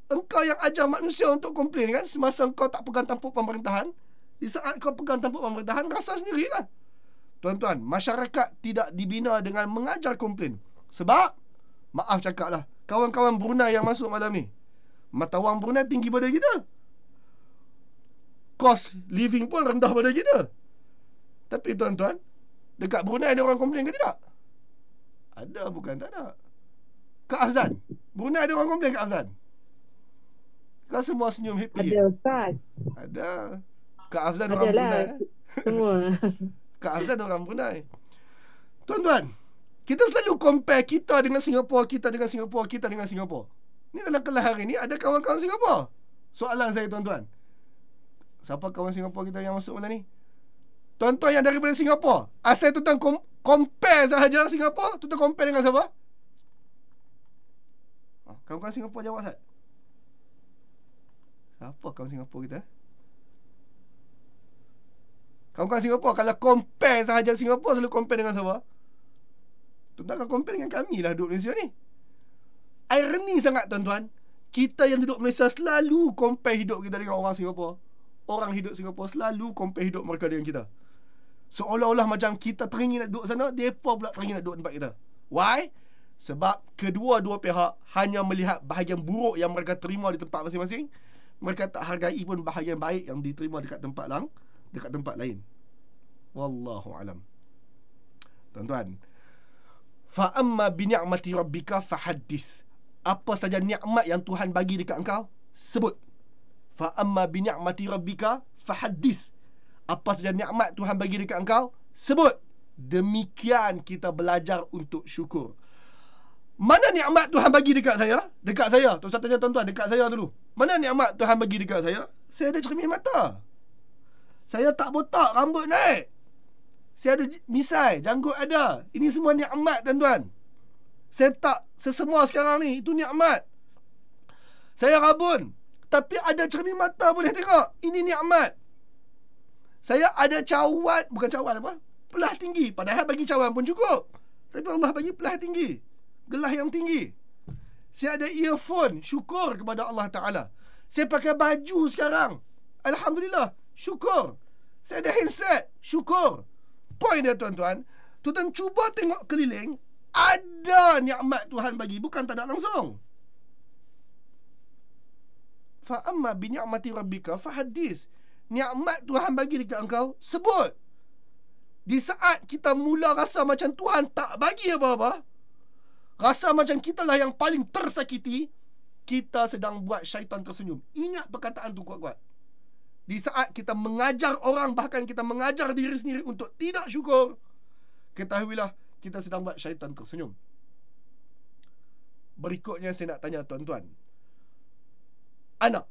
Engkau yang ajar manusia untuk komplain kan? Semasa engkau tak pegang tampuk pemerintahan. Di saat kau pegang tampuk pemerintahan, rasa sendirilah. Tuan-tuan, masyarakat tidak dibina dengan mengajar komplain. Sebab, maaf cakaplah, kawan-kawan Brunei yang masuk malam ni, mata wang Brunei tinggi pada kita. Cost living pun rendah pada kita. Tapi tuan-tuan, Dekat Brunei ada orang komplain ke tidak? Ada, bukan tak ada. Kak Azan, Brunei ada orang komplain Kak Azan? Kau semua senyum happy. Ada Ustaz. Ada. Kak Azan orang Adalah Brunei. semua. Kak Azan orang Brunei. Tuan-tuan, kita selalu compare kita dengan Singapura, kita dengan Singapura, kita dengan Singapura. Ni dalam kelas hari ni ada kawan-kawan Singapura. Soalan saya tuan-tuan. Siapa kawan Singapura kita yang masuk malam ni? Tuan-tuan yang daripada Singapura, asal tuan-tuan compare sahaja Singapura, tuan-tuan compare dengan siapa? Kawan-kawan Singapura jawab Ustaz. Siapa kawan Singapura kita? Kawan-kawan Singapura, kalau compare sahaja Singapura, selalu compare dengan siapa? Tuan-tuan akan compare dengan kami lah duduk Malaysia ni. Irony sangat tuan-tuan. Kita yang duduk Malaysia selalu compare hidup kita dengan orang Singapura. Orang hidup Singapura selalu compare hidup mereka dengan kita. Seolah-olah macam kita teringin nak duduk sana, mereka pula teringin nak duduk tempat kita. Why? Sebab kedua-dua pihak hanya melihat bahagian buruk yang mereka terima di tempat masing-masing. Mereka tak hargai pun bahagian baik yang diterima dekat tempat lain. Wallahu alam. Tuan-tuan, fa amma bi ni'mati rabbika fahaddis. Apa saja nikmat yang Tuhan bagi dekat engkau, sebut. Fa amma bi ni'mati rabbika fahaddis. Apa saja nikmat Tuhan bagi dekat engkau, sebut. Demikian kita belajar untuk syukur. Mana nikmat Tuhan bagi dekat saya? Dekat saya. Tuan tanya tuan-tuan, dekat saya dulu. Mana nikmat Tuhan bagi dekat saya? Saya ada cermin mata. Saya tak botak, rambut naik. Saya ada misai, janggut ada. Ini semua nikmat tuan-tuan. Saya tak sesemua sekarang ni, itu nikmat. Saya rabun, tapi ada cermin mata boleh tengok. Ini nikmat. Saya ada cawan, bukan cawan apa? Pelah tinggi. Padahal bagi cawan pun cukup. Tapi Allah bagi pelah tinggi. Gelah yang tinggi. Saya ada earphone, syukur kepada Allah Ta'ala. Saya pakai baju sekarang, alhamdulillah, syukur. Saya ada handset, syukur. Point dia tuan-tuan, tuan-tuan cuba tengok keliling, ada nikmat Tuhan bagi, bukan tak ada langsung. Fa amma bi ni'mati rabbika fahaddis. Nikmat Tuhan bagi dekat engkau, sebut. Di saat kita mula rasa macam Tuhan tak bagi apa-apa, rasa macam kita lah yang paling tersakiti, kita sedang buat syaitan tersenyum. Ingat perkataan tu kuat-kuat. Di saat kita mengajar orang, bahkan kita mengajar diri sendiri untuk tidak syukur, ketahuilah kita sedang buat syaitan tersenyum. Berikutnya saya nak tanya tuan-tuan, anak.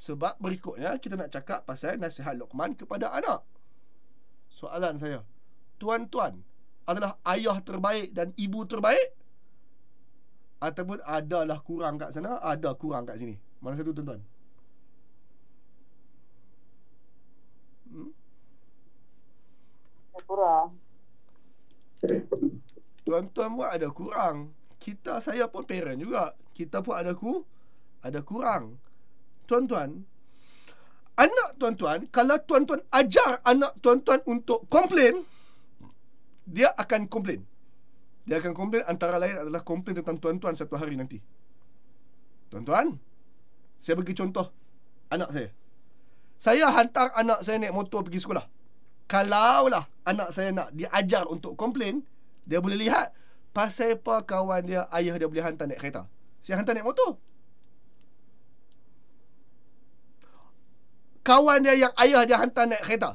Sebab berikutnya kita nak cakap pasal nasihat Luqman kepada anak. Soalan saya, tuan-tuan adalah ayah terbaik dan ibu terbaik? Ataupun adalah kurang kat sana, ada kurang kat sini? Mana satu tuan-tuan? Kurang. Tuan-tuan pun ada kurang. Saya pun parent juga. Kita pun ada kurang. Tuan-tuan, anak tuan-tuan, kalau tuan-tuan ajar anak tuan-tuan untuk komplain, dia akan komplain. Dia akan komplain, antara lain adalah komplain tentang tuan-tuan satu hari nanti. Tuan-tuan, saya bagi contoh anak saya. Saya hantar anak saya naik motor pergi sekolah. Kalaulah anak saya nak diajar untuk komplain, dia boleh lihat pasal apa kawan dia, ayah dia boleh hantar naik kereta. Saya hantar naik motor. Kawan dia yang ayah dia hantar naik kereta,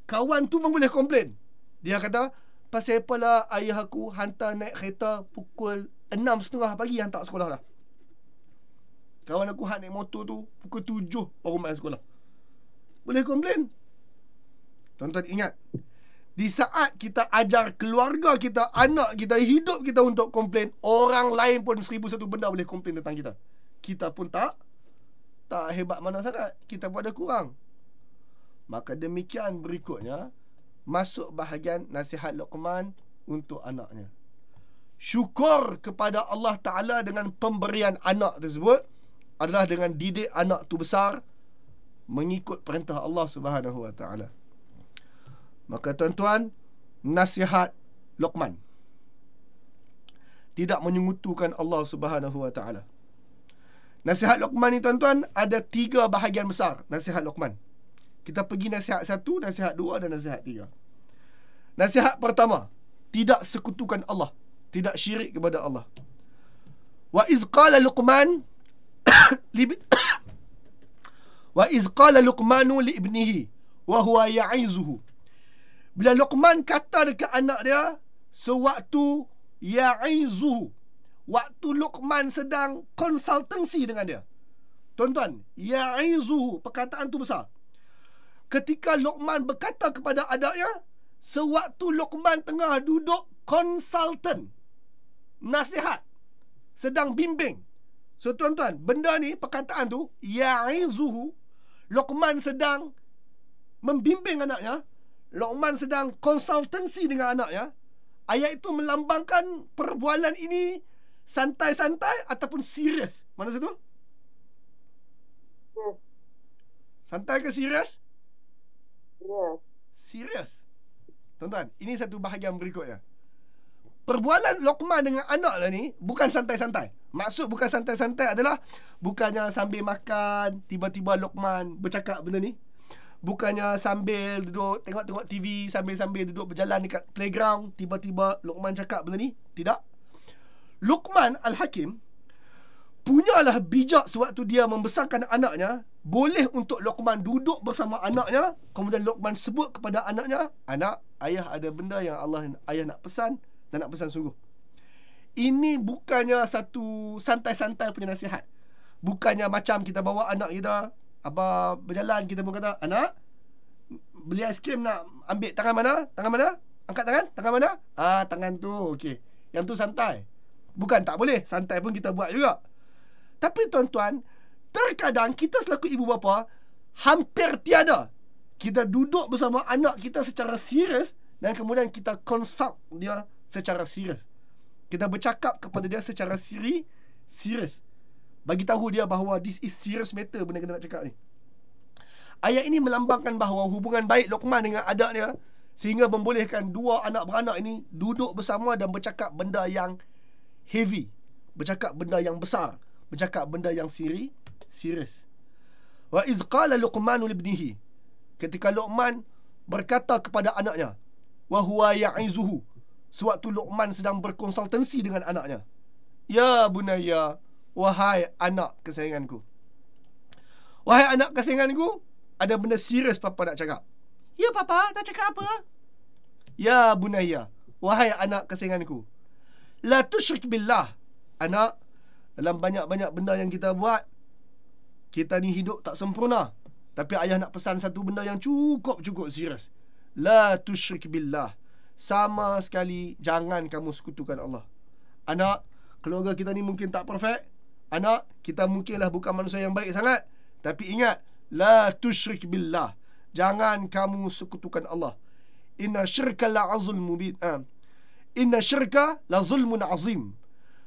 kawan tu pun boleh komplain. Dia kata, pasal apalah ayah aku hantar naik kereta pukul 6.30 pagi hantar sekolah dah. Kawan aku naik motor tu pukul 7 baru masuk sekolah. Boleh komplain. Tuan-tuan ingat, di saat kita ajar keluarga kita, anak kita, hidup kita untuk komplain, orang lain pun 1001 benda boleh komplain tentang kita. Kita pun tak hebat mana sangat. Kita pun ada kurang. Maka demikian berikutnya masuk bahagian nasihat Luqman untuk anaknya. Syukur kepada Allah Ta'ala dengan pemberian anak tersebut adalah dengan didik anak tu besar mengikut perintah Allah Subhanahu Wa Ta'ala. Maka tuan-tuan, nasihat Luqman tidak menyekutukan Allah Subhanahu Wa Ta'ala. Nasihat Luqman ni tuan-tuan, ada 3 bahagian besar nasihat Luqman. Kita pergi nasihat 1, nasihat 2 dan nasihat 3. Nasihat pertama, tidak sekutukan Allah, tidak syirik kepada Allah. Wa iz qala Luqman wa iz qala Luqmanu li ibnihi wa huwa ya'izuhu. Bila Luqman kata dekat anak dia sewaktu ya'izuhu, waktu Luqman sedang konsultansi dengan dia. Tuan-tuan, ya'izuhu, perkataan tu besar. Ketika Luqman berkata kepada anaknya sewaktu Luqman tengah duduk konsultan, nasihat, sedang bimbing. So tuan-tuan, benda ni, perkataan tu ya'izuhu, Luqman sedang membimbing anaknya, Luqman sedang konsultansi dengan anaknya. Ayat itu melambangkan perbualan ini santai-santai ataupun serius. Mana satu? Santai ke serius? Serius. Tuan-tuan, ini satu bahagian berikutnya. Perbualan Luqman dengan anak dia ni bukan santai-santai. Maksud bukan santai-santai adalah bukannya sambil makan tiba-tiba Luqman bercakap benda ni. Bukannya sambil duduk tengok-tengok TV, sambil-sambil duduk berjalan dekat playground, tiba-tiba Luqman cakap benda ni. Tidak. Luqman Al-Hakim punyalah bijak sewaktu dia membesarkan anaknya. Boleh untuk Luqman duduk bersama anaknya, kemudian Luqman sebut kepada anaknya, anak, ayah ada benda yang ayah nak pesan, dan nak pesan sungguh. Ini bukannya satu santai-santai punya nasihat. Bukannya macam kita bawa anak kita apa berjalan, kita pun kata, anak, beli aiskrim nak ambil tangan mana? Tangan mana? Angkat tangan? Tangan mana? Tangan tu, okey. Yang tu santai. Bukan tak boleh, santai pun kita buat juga. Tapi tuan-tuan, terkadang kita selaku ibu bapa hampir tiada kita duduk bersama anak kita secara serius dan kemudian kita consult dia secara serius. Kita bercakap kepada dia secara serius. Bagi tahu dia bahawa this is serious matter benda kita nak cakap ni. Ayat ini melambangkan bahawa hubungan baik Luqman dengan anak dia sehingga membolehkan dua anak beranak ini duduk bersama dan bercakap benda yang heavy, bercakap benda yang besar, bercakap benda yang serius. Wa iz qala Luqmanu li ibnihi, ketika Luqman berkata kepada anaknya, wa huwa ya'izuhu, sewaktu Luqman sedang berkonsultasi dengan anaknya, ya bunayya, wahai anak kesayanganku. Wahai anak kesayanganku, ada benda serius papa nak cakap. Ya papa, nak cakap apa? Ya bunayya, wahai anak kesayanganku, la tusyrik billah. Anak, dalam banyak-banyak benda yang kita buat, kita ni hidup tak sempurna. Tapi ayah nak pesan satu benda yang cukup serius. La tusyrik billah. Sama sekali jangan kamu sekutukan Allah. Anak, keluarga kita ni mungkin tak perfect. Anak, kita mungkinlah bukan manusia yang baik sangat. Tapi ingat, la tusyrik billah. Jangan kamu sekutukan Allah. Inna syirka la zulmun mubin. Inna syirka la zulmun azim.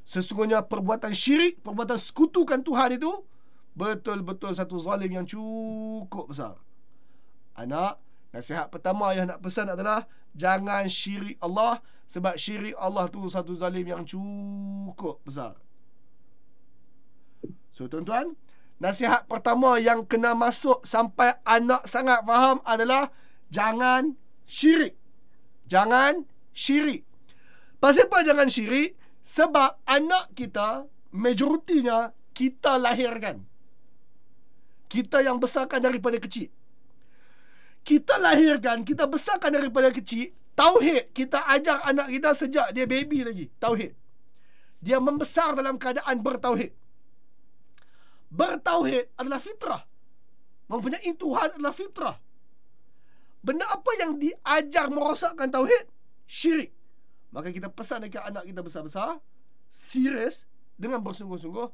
Sesungguhnya perbuatan syirik, perbuatan sekutukan Tuhan itu betul-betul satu zalim yang cukup besar. Anak, nasihat pertama ayah nak pesan adalah jangan syirik Allah, sebab syirik Allah tu satu zalim yang cukup besar. So tuan-tuan, nasihat pertama yang kena masuk sampai anak sangat faham adalah jangan syirik. Jangan syirik. Pasal apa jangan syirik? Sebab anak kita, majoritinya kita lahirkan. Kita yang besarkan daripada kecil. Kita lahirkan, kita besarkan daripada kecil. Tauhid, kita ajar anak kita sejak dia baby lagi. Tauhid. Dia membesar dalam keadaan bertauhid. Bertauhid adalah fitrah. Mempunyai Tuhan adalah fitrah. Benda apa yang diajar merosakkan tauhid? Syirik. Maka kita pesan dekat anak kita besar-besar, serius, dengan bersungguh-sungguh,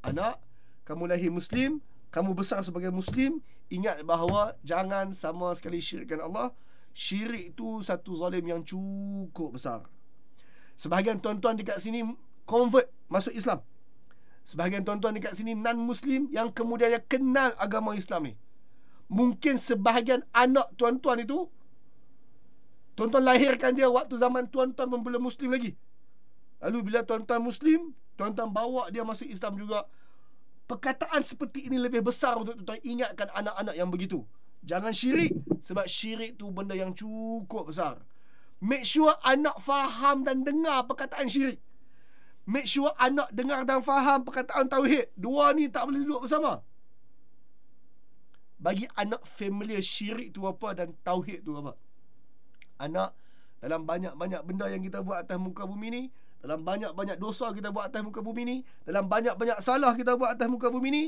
anak, kamu lahir Muslim, kamu besar sebagai Muslim, ingat bahawa jangan sama sekali syirikkan Allah. Syirik itu satu zalim yang cukup besar. Sebahagian tuan-tuan dekat sini convert, masuk Islam. Sebahagian tuan-tuan dekat sini non-Muslim yang kemudian yang kenal agama Islam ni. Mungkin sebahagian anak tuan-tuan itu, tuan-tuan lahirkan dia waktu zaman tuan-tuan belum Muslim lagi. Lalu bila tuan-tuan Muslim, tuan-tuan bawa dia masuk Islam juga. Perkataan seperti ini lebih besar untuk tuan-tuan ingatkan anak-anak yang begitu. Jangan syirik, sebab syirik tu benda yang cukup besar. Make sure anak faham dan dengar perkataan syirik. Make sure anak dengar dan faham perkataan tauhid. Dua ni tak boleh duduk bersama. Bagi anak familiar syirik tu apa dan tauhid tu apa. Anak, dalam banyak-banyak benda yang kita buat atas muka bumi ni, dalam banyak-banyak dosa kita buat atas muka bumi ni, dalam banyak-banyak salah kita buat atas muka bumi ni,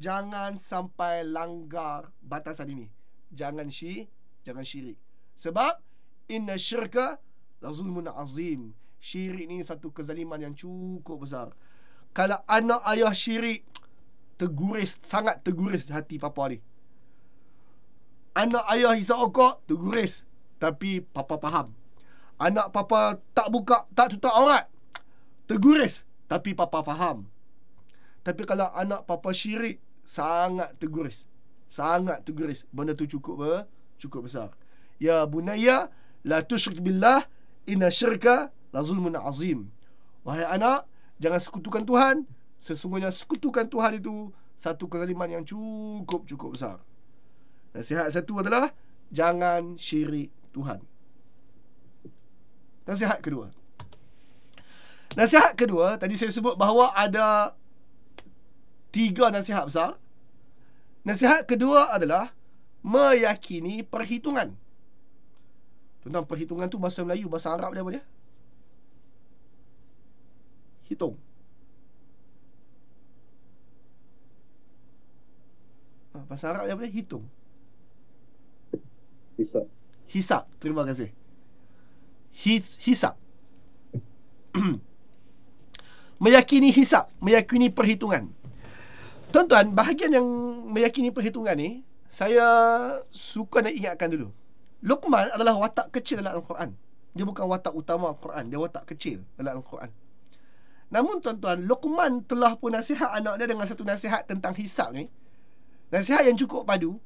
jangan sampai langgar batasan ini. Jangan syirik. Sebab inna syirka la zulmun azim. Syirik ni satu kezaliman yang cukup besar. Kalau anak ayah syirik, sangat terguris hati papa ni. Anak ayah hisap okok, terguris. Tapi papa faham. Anak papa tak tutup aurat, terguris. Tapi papa faham. Tapi kalau anak papa syirik, sangat terguris. Benda tu cukup besar. Ya bunayya la tusyrik billah inna syirka la zulmun azim. Wahai anak, jangan sekutukan Tuhan. Sesungguhnya sekutukan Tuhan itu satu kezaliman yang cukup besar. Nasihat satu adalah jangan syirik Tuhan. Nasihat kedua, tadi saya sebut bahawa ada 3 nasihat besar. Nasihat kedua adalah meyakini perhitungan. Tentang perhitungan tu bahasa Melayu, bahasa Arab dia apa dia? Hitung. Bahasa Arab dia apa dia? Hitung. Hisab. Terima kasih. Hisab. Meyakini hisab, meyakini perhitungan. Tuan-tuan, bahagian yang meyakini perhitungan ni, saya suka nak ingatkan dulu. Luqman adalah watak kecil dalam Al-Quran. Dia bukan watak utama Al-Quran, dia watak kecil dalam Al-Quran. Namun tuan-tuan, Luqman telah pun nasihat anak dia dengan satu nasihat tentang hisab ni. Nasihat yang cukup padu,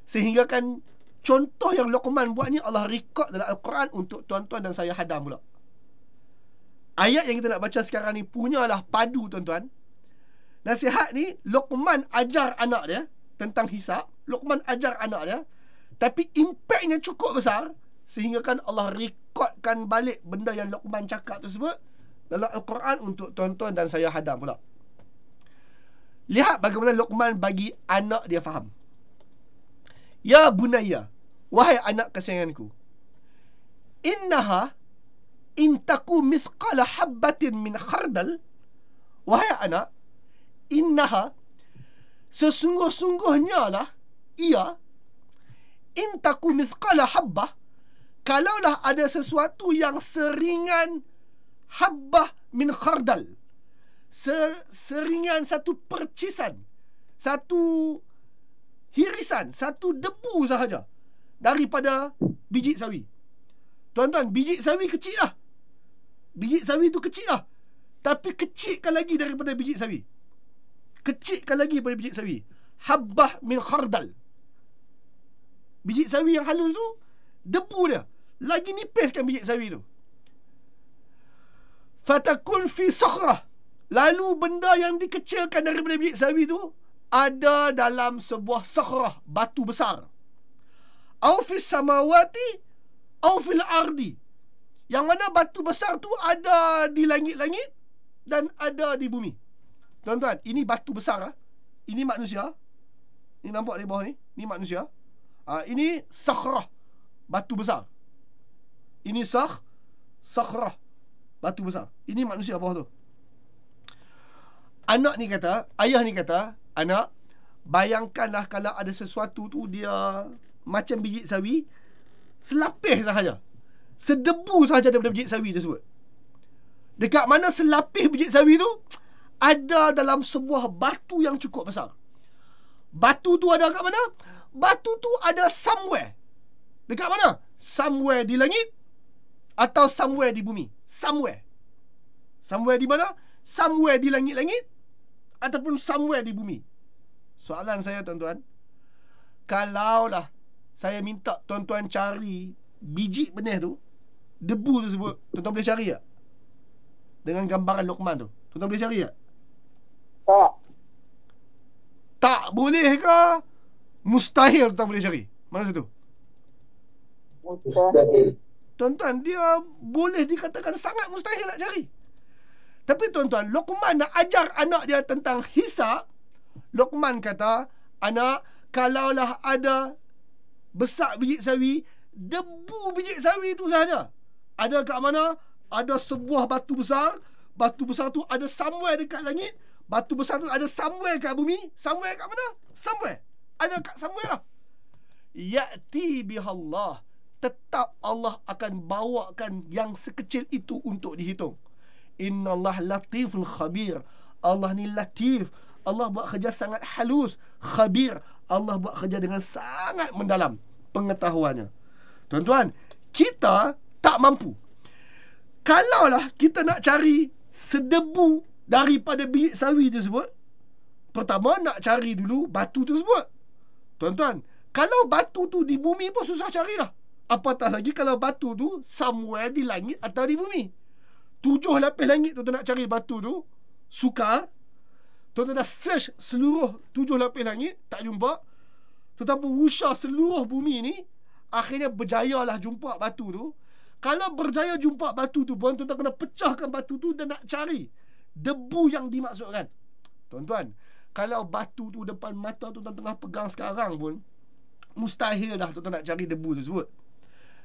sehingga kan contoh yang Luqman buat ni Allah rekod dalam Al-Quran untuk tuan-tuan dan saya hadam pula. Ayat yang kita nak baca sekarang ni punyalah padu tuan-tuan. Nasihat ni Luqman ajar anak dia tentang hisab. Luqman ajar anak dia, tapi impaknya cukup besar sehingga kan Allah rekodkan balik benda yang Luqman cakap tersebut dalam Al-Quran untuk tuan-tuan dan saya hadam pula. Lihat bagaimana Luqman bagi anak dia faham. Ya bunayya, wahai anak kesayanganku, innaha intaku mithqala habbatin min khardal. Wahai anak, innaha, sesungguh-sungguhnya lah ia, intaku mithqala habbah, kalaulah ada sesuatu yang seringan habbah min khardal, seringan satu percisan, satu hirisan, satu debu sahaja daripada biji sawi. Tuan-tuan, biji sawi kecil lah. Biji sawi tu kecil lah, tapi kecilkan lagi daripada biji sawi. Kecilkan lagi daripada biji sawi. Habbah min khardal. Biji sawi yang halus tu, debu dia lagi nipiskan biji sawi tu. Fatakun fi sakhrah, lalu benda yang dikecilkan daripada biji sawi tu ada dalam sebuah sakhrah, batu besar. Au fis samawati au fil ardi, yang mana batu besar tu ada di langit-langit dan ada di bumi. Tuan-tuan, ini batu besar lah. Ini manusia. Ini nampak di bawah ni, ini manusia. Ini sakhrah, batu besar. Ini sakhrah, batu besar. Ini manusia bawah tu. Anak ni kata, ayah ni kata, anak, bayangkanlah kalau ada sesuatu tu dia macam biji sawi, selapis sahaja, sedebu sahaja daripada biji sawi tersebut. Dekat mana selapis biji sawi tu ada dalam sebuah batu yang cukup besar. Batu tu ada kat mana? Batu tu ada somewhere. Dekat mana? Somewhere di langit atau somewhere di bumi. Somewhere. Somewhere di mana? Somewhere di langit-langit ataupun somewhere di bumi. Soalan saya tuan-tuan, kalaulah saya minta tuan-tuan cari biji benih tu, debu tersebut, tuan-tuan boleh cari tak? Dengan gambaran Luqman tu, tuan-tuan boleh cari tak? Tak. Tak boleh ke? Mustahil tuan boleh cari. Mana satu? Mustahil. tuan-tuan, dia boleh dikatakan sangat mustahil nak cari. Tapi tuan-tuan, Luqman nak ajar anak dia tentang hisab. Luqman kata, anak, kalaulah ada besar biji sawi, debu biji sawi tu sahaja. Ada kat mana? Ada sebuah batu besar. Batu besar tu ada somewhere dekat langit. Batu besar tu ada somewhere kat bumi. Somewhere kat mana? Somewhere. Ada kat somewhere lah. Ya'ti bihallah. Tetap Allah akan bawakan yang sekecil itu untuk dihitung. Innallah latiful khabir. Allah ni latif. Allah buat kerja sangat halus. Khabir. Allah buat kerja dengan sangat mendalam pengetahuannya. Tuan-tuan, kita tak mampu. Kalaulah kita nak cari sedebu daripada biji sawi tersebut, pertama nak cari dulu batu tersebut. Tuan-tuan, kalau batu tu di bumi pun susah carilah. Apatah lagi kalau batu tu somewhere di langit atau di bumi. 7 lapis langit tuan-tuan nak cari batu tu, sukar. Tuan-tuan dah search seluruh 7 lapis langit, tak jumpa. Tuan-tuan berusaha seluruh bumi ni, akhirnya berjayalah jumpa batu tu. Kalau berjaya jumpa batu tu pun, tuan-tuan kena pecahkan batu tu dan nak cari debu yang dimaksudkan. Tuan-tuan, kalau batu tu depan mata tuan-tuan tengah pegang sekarang pun, mustahil dah tuan-tuan nak cari debu tersebut.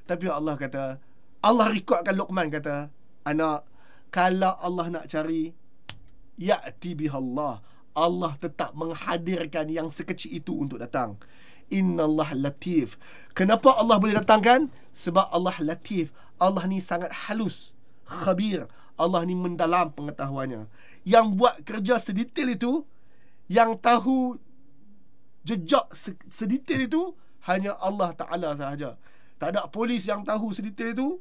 Tapi Allah kata, Allah rekodkan Luqman kata, anak, kalau Allah nak cari, ya'ti bihallah. Allah tetap menghadirkan yang sekecil itu untuk datang. Innallah latif. Kenapa Allah boleh datangkan? Sebab Allah latif. Allah ni sangat halus, khabir. Allah ni mendalam pengetahuannya. Yang buat kerja sedetail itu, yang tahu jejak sedetail itu, hanya Allah Ta'ala sahaja. Tak ada polis yang tahu sedetail itu.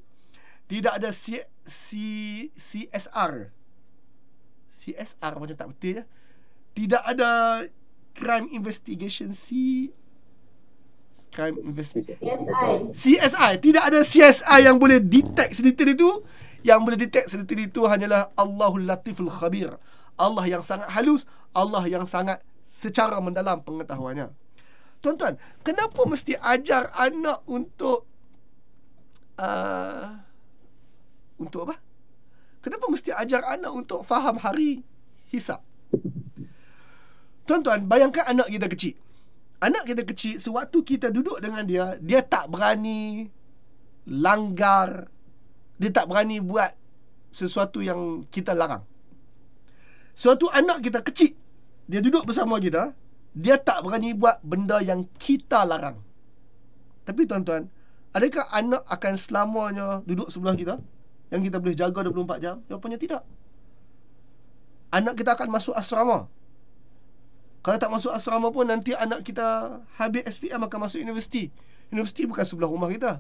Tidak ada CSR. CSR macam tak betul je. Tidak ada Crime Investigation Crime Investigation CSI. Tidak ada CSI yang boleh detect sedetail itu. Yang boleh detect sedetail itu hanyalah Allahul Latiful Khabir. Allah yang sangat halus, Allah yang sangat secara mendalam pengetahuannya. Tuan-tuan, kenapa mesti ajar anak untuk apa? Kenapa mesti ajar anak untuk faham hari hisab? Tuan-tuan, bayangkan anak kita kecil. Anak kita kecil, sewaktu kita duduk dengan dia, dia tak berani langgar, dia tak berani buat sesuatu yang kita larang. Suatu anak kita kecil, dia duduk bersama kita, dia tak berani buat benda yang kita larang. Tapi tuan-tuan, adakah anak akan selamanya duduk sebelah kita, yang kita boleh jaga 24 jam? Jawapannya tidak. Anak kita akan masuk asrama. Kalau tak masuk asrama pun, nanti anak kita habis SPM akan masuk universiti. Universiti bukan sebelah rumah kita.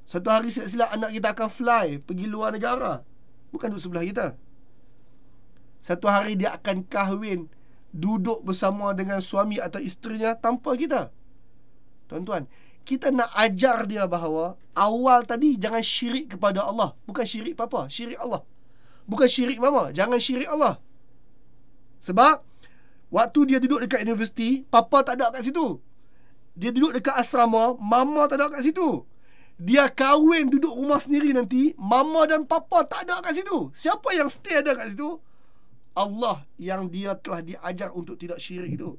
Satu hari silap-silap anak kita akan fly pergi luar negara, bukan duduk sebelah kita. Satu hari dia akan kahwin, duduk bersama dengan suami atau isterinya tanpa kita. Tuan-tuan, kita nak ajar dia bahawa awal tadi jangan syirik kepada Allah. Bukan syirik papa, syirik Allah. Bukan syirik mama, jangan syirik Allah. Sebab waktu dia duduk dekat universiti, papa tak ada kat situ. Dia duduk dekat asrama, mama tak ada kat situ. Dia kahwin duduk rumah sendiri nanti, mama dan papa tak ada kat situ. Siapa yang stay ada kat situ? Allah yang dia telah diajar untuk tidak syirik itu.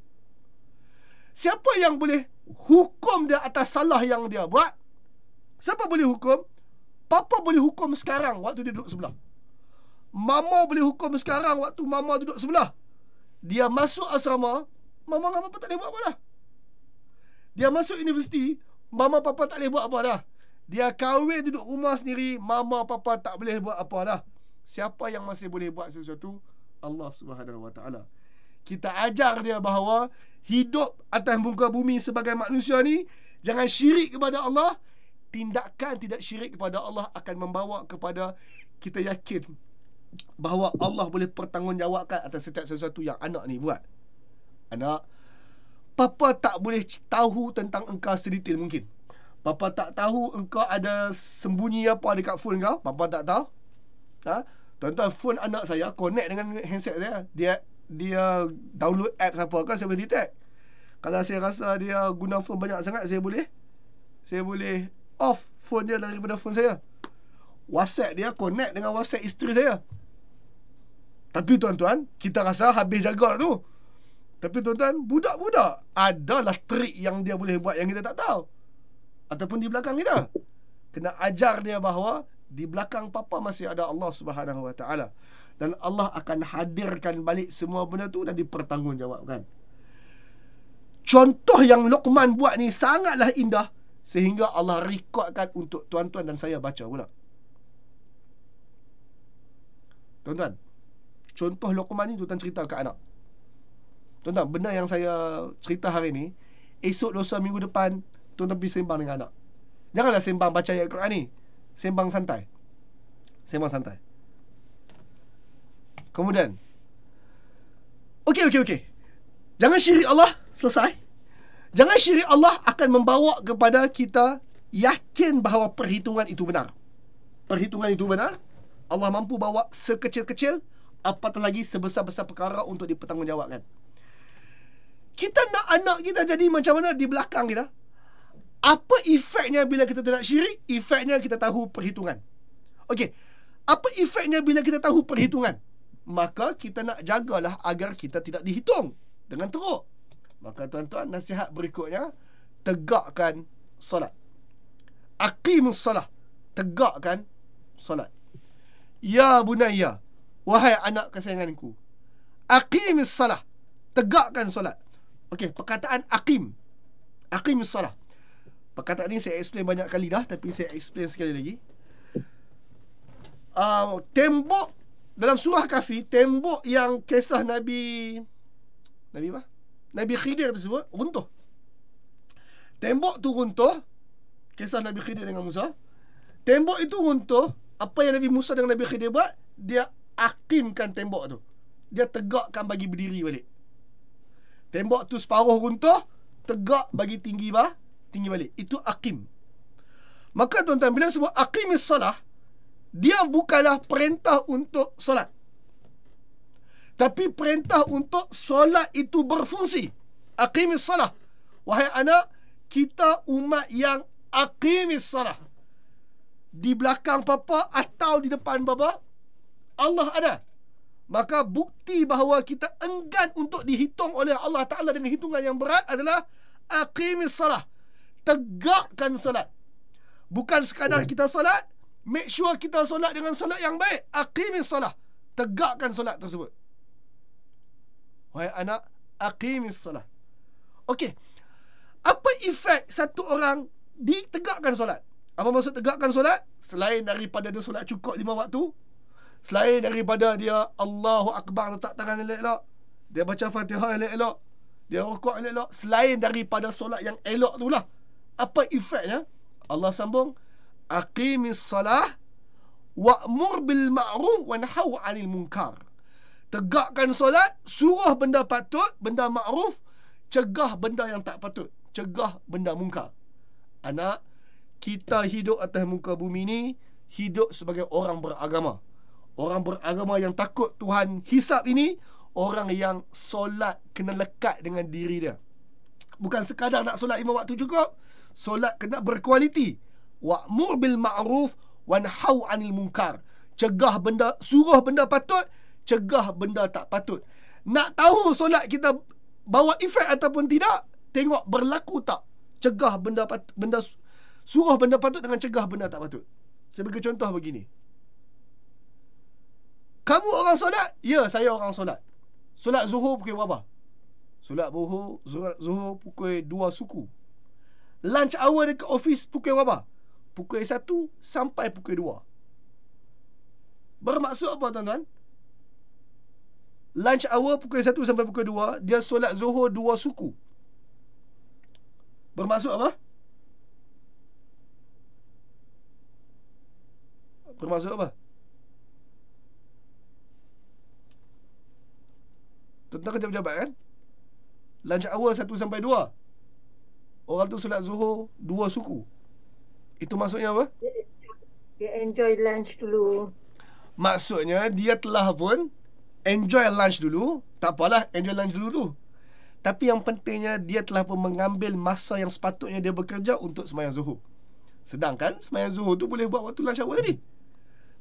Siapa yang boleh hukum dia atas salah yang dia buat? Siapa boleh hukum? Papa boleh hukum sekarang waktu dia duduk sebelah. Mama boleh hukum sekarang waktu mama duduk sebelah. Dia masuk asrama, mama dan papa tak boleh buat apa dah. Dia masuk universiti, mama papa tak boleh buat apa dah. Dia kahwin duduk rumah sendiri, mama papa tak boleh buat apa dah. Siapa yang masih boleh buat sesuatu? Allah Subhanahu Wa Taala. Kita ajar dia bahawa hidup atas muka bumi sebagai manusia ni, jangan syirik kepada Allah. Tindakan tidak syirik kepada Allah akan membawa kepada kita yakin bahawa Allah boleh bertanggungjawabkan atas setiap sesuatu yang anak ni buat. Anak, papa tak boleh tahu tentang engkau sedetail mungkin. Papa tak tahu engkau ada sembunyi apa dekat phone kau. Papa tak tahu. Tuan-tuan, phone anak saya connect dengan handset saya. Dia download apps apa kan, saya boleh detect. Kalau saya rasa dia guna phone banyak sangat, saya boleh off phone dia daripada phone saya. WhatsApp dia connect dengan WhatsApp isteri saya. Tapi tuan-tuan, kita rasa habis jaga tu. Tapi tuan-tuan, budak-budak adalah trik yang dia boleh buat yang kita tak tahu. Ataupun di belakang kita. Kena ajar dia bahawa di belakang papa masih ada Allah Subhanahu Wa Taala. Dan Allah akan hadirkan balik semua benda tu dan dipertanggungjawabkan. Contoh yang Luqman buat ni sangatlah indah sehingga Allah rekodkan untuk tuan-tuan dan saya baca pula. Tuan-tuan, contoh Luqman ni tuan-tuan cerita ke anak. Tuan-tuan, benda yang saya cerita hari ni, esok lusa minggu depan tuan-tuan pergi sembang dengan anak. Janganlah sembang baca ayat Quran ni. Sembang santai. Sembang santai. Kemudian, Okey. Jangan syirik Allah. Selesai. Jangan syirik Allah akan membawa kepada kita yakin bahawa perhitungan itu benar. Perhitungan itu benar. Allah mampu bawa sekecil-kecil, apatah lagi sebesar-besar perkara untuk dipertanggungjawabkan. Kita nak anak kita jadi macam mana di belakang kita? Apa efeknya bila kita tidak syirik? Efeknya kita tahu perhitungan. Okey. Apa efeknya bila kita tahu perhitungan? Maka kita nak jagalah agar kita tidak dihitung dengan teruk. Maka tuan-tuan, nasihat berikutnya, tegakkan solat. Aqimus salah. Tegakkan solat. Ya bunayya, wahai anak kesayanganku, aqimis salah. Tegakkan solat. Okey, perkataan aqim. Aqimus salah. Perkataan ni saya explain banyak kali dah, tapi saya explain sekali lagi. Tembok dalam surah Kahfi, tembok yang kisah Nabi apa? Nabi Khidir tersebut runtuh. Tembok tu runtuh, kisah Nabi Khidir dengan Musa. Tembok itu runtuh. Apa yang Nabi Musa dengan Nabi Khidir buat? Dia aqimkan tembok tu. Dia tegakkan bagi berdiri balik. Tembok tu separuh runtuh, tegak bagi tinggi balik. Itu aqim. Maka tuan-tuan, bila sebut aqimis salah, dia bukanlah perintah untuk solat, tapi perintah untuk solat itu berfungsi. Aqimis salah. Wahai anak, kita umat yang aqimis salah. Di belakang papa atau di depan bapa, Allah ada. Maka bukti bahawa kita enggan untuk dihitung oleh Allah Ta'ala dengan hitungan yang berat adalah aqimis salah. Tegakkan solat. Bukan sekadar kita solat, make sure kita solat dengan solat yang baik. Aqimis salah. Tegakkan solat tersebut. Wahai anak, aqimis salah. Okey. Apa efek satu orang ditegakkan solat? Apa maksud tegakkan solat? Selain daripada dia solat cukup 5 waktu, selain daripada dia Allahu Akbar, letak tangan elok-elok, dia baca Fatihah elok-elok, dia rukuk elok-elok, selain daripada solat yang elok tu lah, apa efeknya? Allah sambung, aqimis salah wa'mur bil ma'ruf wa nahaw 'anil munkar. Tegakkan solat, suruh benda patut, benda makruf, cegah benda yang tak patut, cegah benda mungkar. Anak, kita hidup atas muka bumi ni, hidup sebagai orang beragama. Orang beragama yang takut Tuhan hisap ini, orang yang solat kena lekat dengan diri dia. Bukan sekadar nak solat 5 waktu cukup, solat kena berkualiti. Wa'mur bil ma'ruf wa nahaw 'anil munkar. Cegah benda, suruh benda patut, cegah benda tak patut. Nak tahu solat kita bawa efek ataupun tidak, tengok berlaku tak cegah benda suruh benda patut dengan cegah benda tak patut. Sebagai contoh begini. Kamu orang solat? Ya, saya orang solat. Solat zuhur pukul berapa? Solat zuhur pukul 2 suku. Lunch hour dekat office pukul berapa? Pukul 1 sampai pukul 2. Bermaksud apa tuan-tuan? Lunch hour pukul 1 sampai pukul 2, dia solat zuhur 2 suku. Bermaksud apa? Bermaksud apa? Tuan-tuan kena berjabat kan? Lunch hour 1 sampai 2. Orang tu solat zuhur 2 suku. Itu maksudnya apa? Dia enjoy lunch dulu. Maksudnya dia telah pun enjoy lunch dulu. Tak apalah, enjoy lunch dulu tu. Tapi yang pentingnya dia telah pun mengambil masa yang sepatutnya dia bekerja untuk sembahyang zuhur. Sedangkan sembahyang zuhur tu boleh buat waktu lunch hour tadi.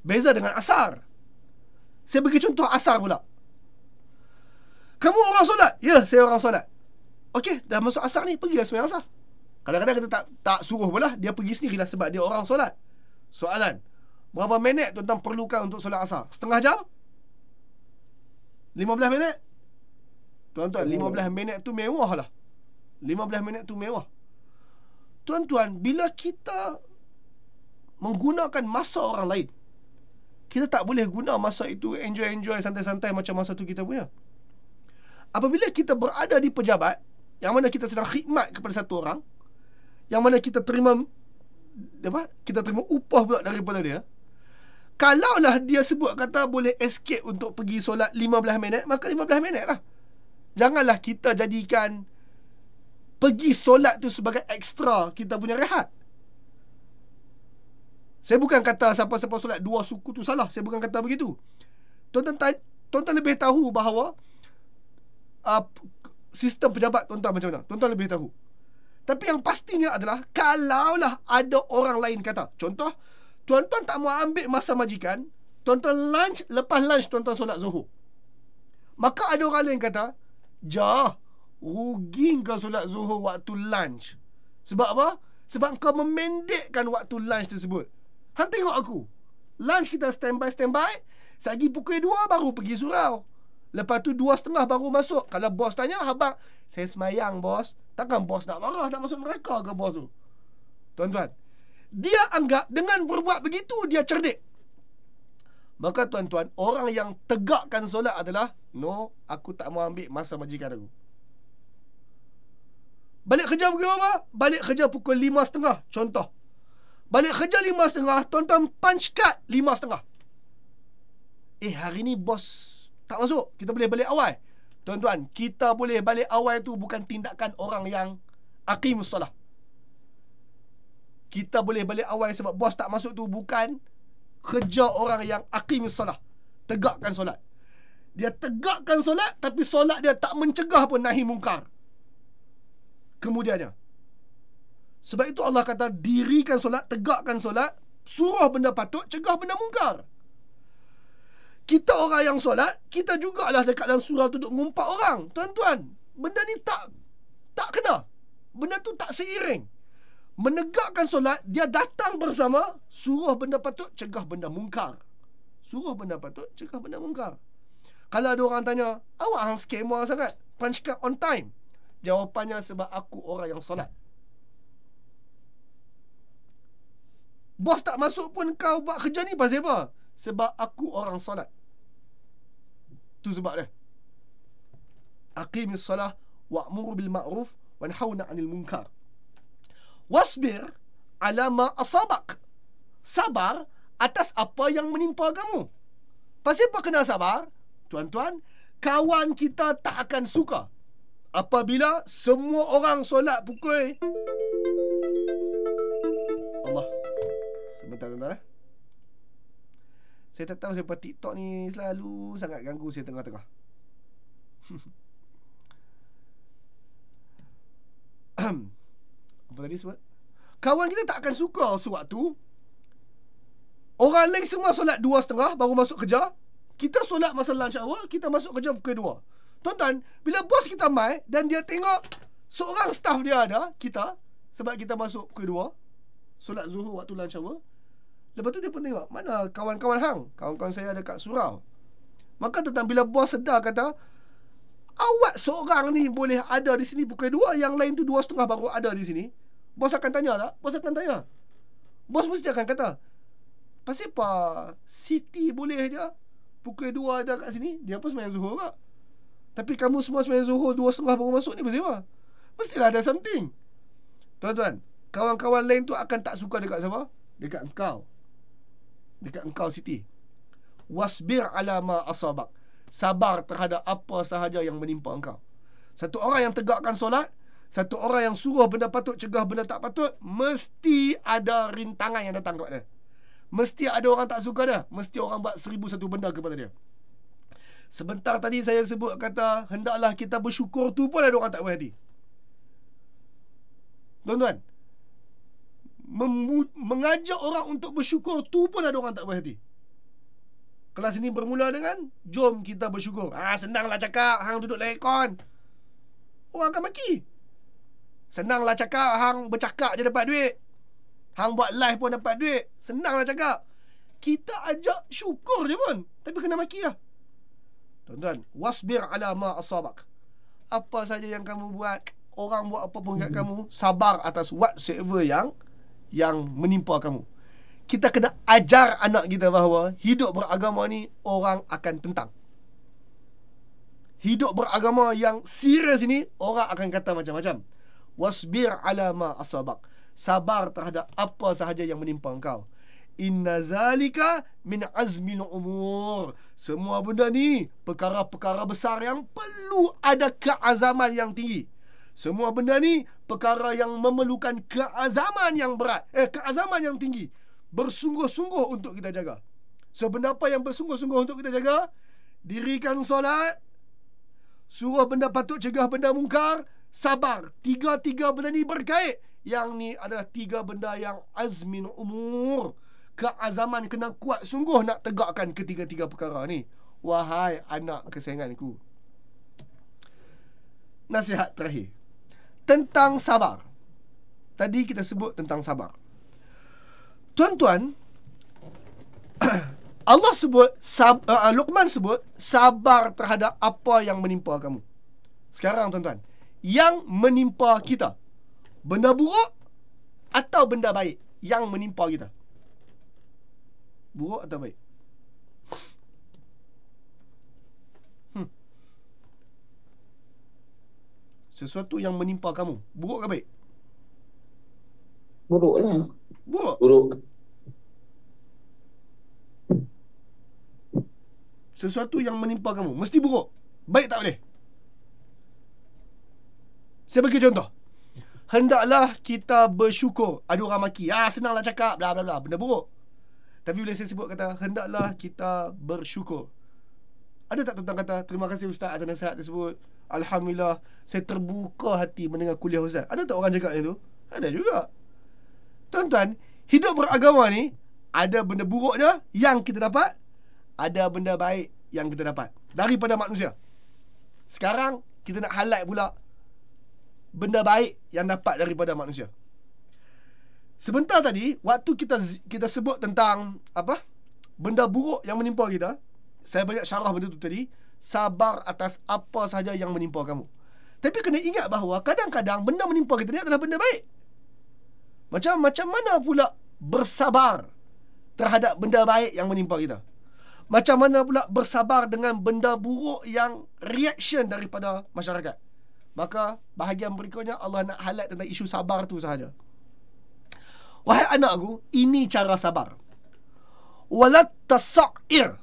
Beza dengan asar. Saya bagi contoh asar pula. Kamu orang solat? Ya, saya orang solat. Okey, dah masuk asar ni, pergilah sembahyang asar. Kadang-kadang kita tak suruh pula, dia pergi sendirilah sebab dia orang solat. Soalan, berapa minit tuan-tuan perlukan untuk solat asar? Setengah jam? 15 minit? Tuan-tuan, 15 minit tu mewah lah. 15 minit tu mewah. Tuan-tuan, bila kita menggunakan masa orang lain, kita tak boleh guna masa itu enjoy-enjoy, santai-santai macam masa tu kita punya. Apabila kita berada di pejabat, yang mana kita sedang khidmat kepada satu orang, yang mana kita terima upah pula daripada dia, kalaulah dia sebut kata boleh escape untuk pergi solat 15 minit, maka 15 minit lah. Janganlah kita jadikan pergi solat tu sebagai ekstra kita punya rehat. Saya bukan kata siapa-siapa solat dua suku tu salah. Saya bukan kata begitu. Tuan-tuan lebih tahu bahawa sistem pejabat tuan-tuan macam mana. Tuan-tuan lebih tahu. Tapi yang pastinya adalah, kalaulah ada orang lain kata, contoh, tuan-tuan tak mau ambil masa majikan, tuan-tuan lunch, lepas lunch tuan-tuan solat zuhur. Maka ada orang lain kata, jah, rugi kau solat zuhur waktu lunch. Sebab apa? Sebab kau memendekkan waktu lunch tersebut. Hang tengok aku, lunch kita standby, sagi pukul 2 baru pergi surau. Lepas tu 2:30 baru masuk. Kalau bos tanya, abang, saya semayang bos. Takkan bos nak marah, nak masuk neraka ke bos tu? Tuan-tuan, dia anggap dengan berbuat begitu dia cerdik. Maka tuan-tuan, orang yang tegakkan solat adalah, no, aku tak mau ambil masa majikan aku. Balik kerja pukul berapa? Balik kerja pukul 5:30. Contoh, balik kerja 5:30, tuan-tuan punch card 5:30. Hari ni bos tak masuk, kita boleh balik awal. Tuan-tuan, kita boleh balik awal tu bukan tindakan orang yang aqimus solah. Kita boleh balik awal sebab bos tak masuk tu bukan kerja orang yang aqimus solah. Tegakkan solat. Dia tegakkan solat, tapi solat dia tak mencegah pun nahi mungkar. Kemudiannya, sebab itu Allah kata, dirikan solat, tegakkan solat, suruh benda patut, cegah benda mungkar. Kita orang yang solat, kita jugalah dekat dalam surau tu duduk mengumpat orang. Tuan-tuan, benda ni tak kena. Benda tu tak seiring. Menegakkan solat, dia datang bersama, suruh benda patut, cegah benda mungkar. Suruh benda patut, cegah benda mungkar. Kalau ada orang tanya, awak hang skema sangat, punch card on time. Jawapannya, sebab aku orang yang solat. Bos tak masuk pun kau buat kerja ni pasal apa? Sebab aku orang solat. Tu sebab dia. Aqimis solah wa'muru bil ma'ruf wanhauna 'anil munkar. Wasbir ala ma asabak. Sabar atas apa yang menimpa kamu. Pasal apa kena sabar? Tuan-tuan, kawan kita tak akan suka apabila semua orang solat pukul Allah. Sebentar tuan-tuan. Saya tak tahu siapa TikTok ni selalu sangat ganggu saya tengah-tengah. Apa tadi sebut? Kawan kita tak akan suka sewaktu orang lain semua solat 2:30 baru masuk kerja. Kita solat masa lunch hour, kita masuk kerja pukul 2. Tuan-tuan, bila bos kita mai dan dia tengok seorang staff dia ada, kita, sebab kita masuk pukul 2 solat zuhur waktu lunch hour. Lepas tu dia pun tengok, mana kawan-kawan hang? Kawan-kawan saya ada kat surau. Maka tuan-tuan, bila bos sedar kata, awak seorang ni boleh ada di sini pukul 2, yang lain tu 2:30 baru ada di sini. Bos akan tanya tak? Bos akan tanya. Bos mesti akan kata, pasal apa Siti boleh je pukul 2 ada kat sini, dia pun sembahyang zuhur tak? Tapi kamu semua sembahyang zuhur 2:30 baru masuk ni pasal apa? Mestilah ada something. Tuan-tuan, kawan-kawan lain tu akan tak suka dekat siapa? Dekat engkau. Dekat engkau Siti. Wasbir ala ma asabak. Sabar terhadap apa sahaja yang menimpa engkau. Satu orang yang tegakkan solat, satu orang yang suruh benda patut, cegah benda tak patut, mesti ada rintangan yang datang kepada dia. Mesti ada orang tak suka dia. Mesti orang buat 1001 benda kepada dia. Sebentar tadi saya sebut kata, hendaklah kita bersyukur tu pun ada orang tak berhati. Tuan-tuan, mengajak orang untuk bersyukur tu pun ada orang tak berhati. Kelas ini bermula dengan jom kita bersyukur. Senanglah cakap hang duduk aircon, orang akan maki. Senanglah cakap hang bercakap je dapat duit, hang buat live pun dapat duit. Senanglah cakap. Kita ajak syukur je pun, tapi kena maki lah. Tuan-tuan, wasbir ala ma asabak. Apa saja yang kamu buat, orang buat apa pun kat kamu, sabar atas whatsoever yang menimpa kamu. Kita kena ajar anak kita bahawa hidup beragama ni orang akan tentang. Hidup beragama yang serius ini orang akan kata macam-macam. Wasbir ala ma asabak. Sabar terhadap apa sahaja yang menimpa engkau. Inna zalika min azmil umur. Semua benda ni perkara-perkara besar yang perlu ada keazaman yang tinggi. Semua benda ni perkara yang memerlukan keazaman yang berat, keazaman yang tinggi. Bersungguh-sungguh untuk kita jaga. So benda apa yang bersungguh-sungguh untuk kita jaga? Dirikan solat, suruh benda patut, cegah benda mungkar, sabar. Tiga-tiga benda ni berkait. Yang ni adalah tiga benda yang azmin umur. Keazaman kena kuat sungguh nak tegakkan ketiga-tiga perkara ni. Wahai anak kesayanganku. Nasihat terakhir tentang sabar. Tadi kita sebut tentang sabar. Tuan-tuan, Allah sebut, Luqman sebut sabar terhadap apa yang menimpa kamu. Sekarang tuan-tuan, yang menimpa kita, benda buruk atau benda baik yang menimpa kita? Buruk atau baik? Sesuatu yang menimpa kamu, buruk ke baik? Buruk lah. Buruk. Buruk. Sesuatu yang menimpa kamu mesti buruk. Baik tak boleh. Saya bagi contoh. Hendaklah kita bersyukur. Ada orang maki, senanglah cakap, bla bla bla, benda buruk. Tapi bila saya sebut kata hendaklah kita bersyukur, ada tak tuan-tuan kata terima kasih Ustaz atas nasihat tersebut, alhamdulillah saya terbuka hati mendengar kuliah Ustaz? Ada tak orang cakap macam tu? Ada juga. Tuan-tuan, hidup beragama ni ada benda buruknya yang kita dapat, ada benda baik yang kita dapat daripada manusia. Sekarang kita nak highlight pula benda baik yang dapat daripada manusia. Sebentar tadi waktu kita sebut tentang apa? Benda buruk yang menimpa kita, saya banyak syarah benda tu tadi. Sabar atas apa sahaja yang menimpa kamu. Tapi kena ingat bahawa kadang-kadang benda menimpa kita ni adalah benda baik. Macam mana pula bersabar terhadap benda baik yang menimpa kita? Macam mana pula bersabar dengan benda buruk yang reaction daripada masyarakat? Maka bahagian berikutnya Allah nak highlight tentang isu sabar tu sahaja. Wahai anakku, ini cara sabar. Wala tasa'ir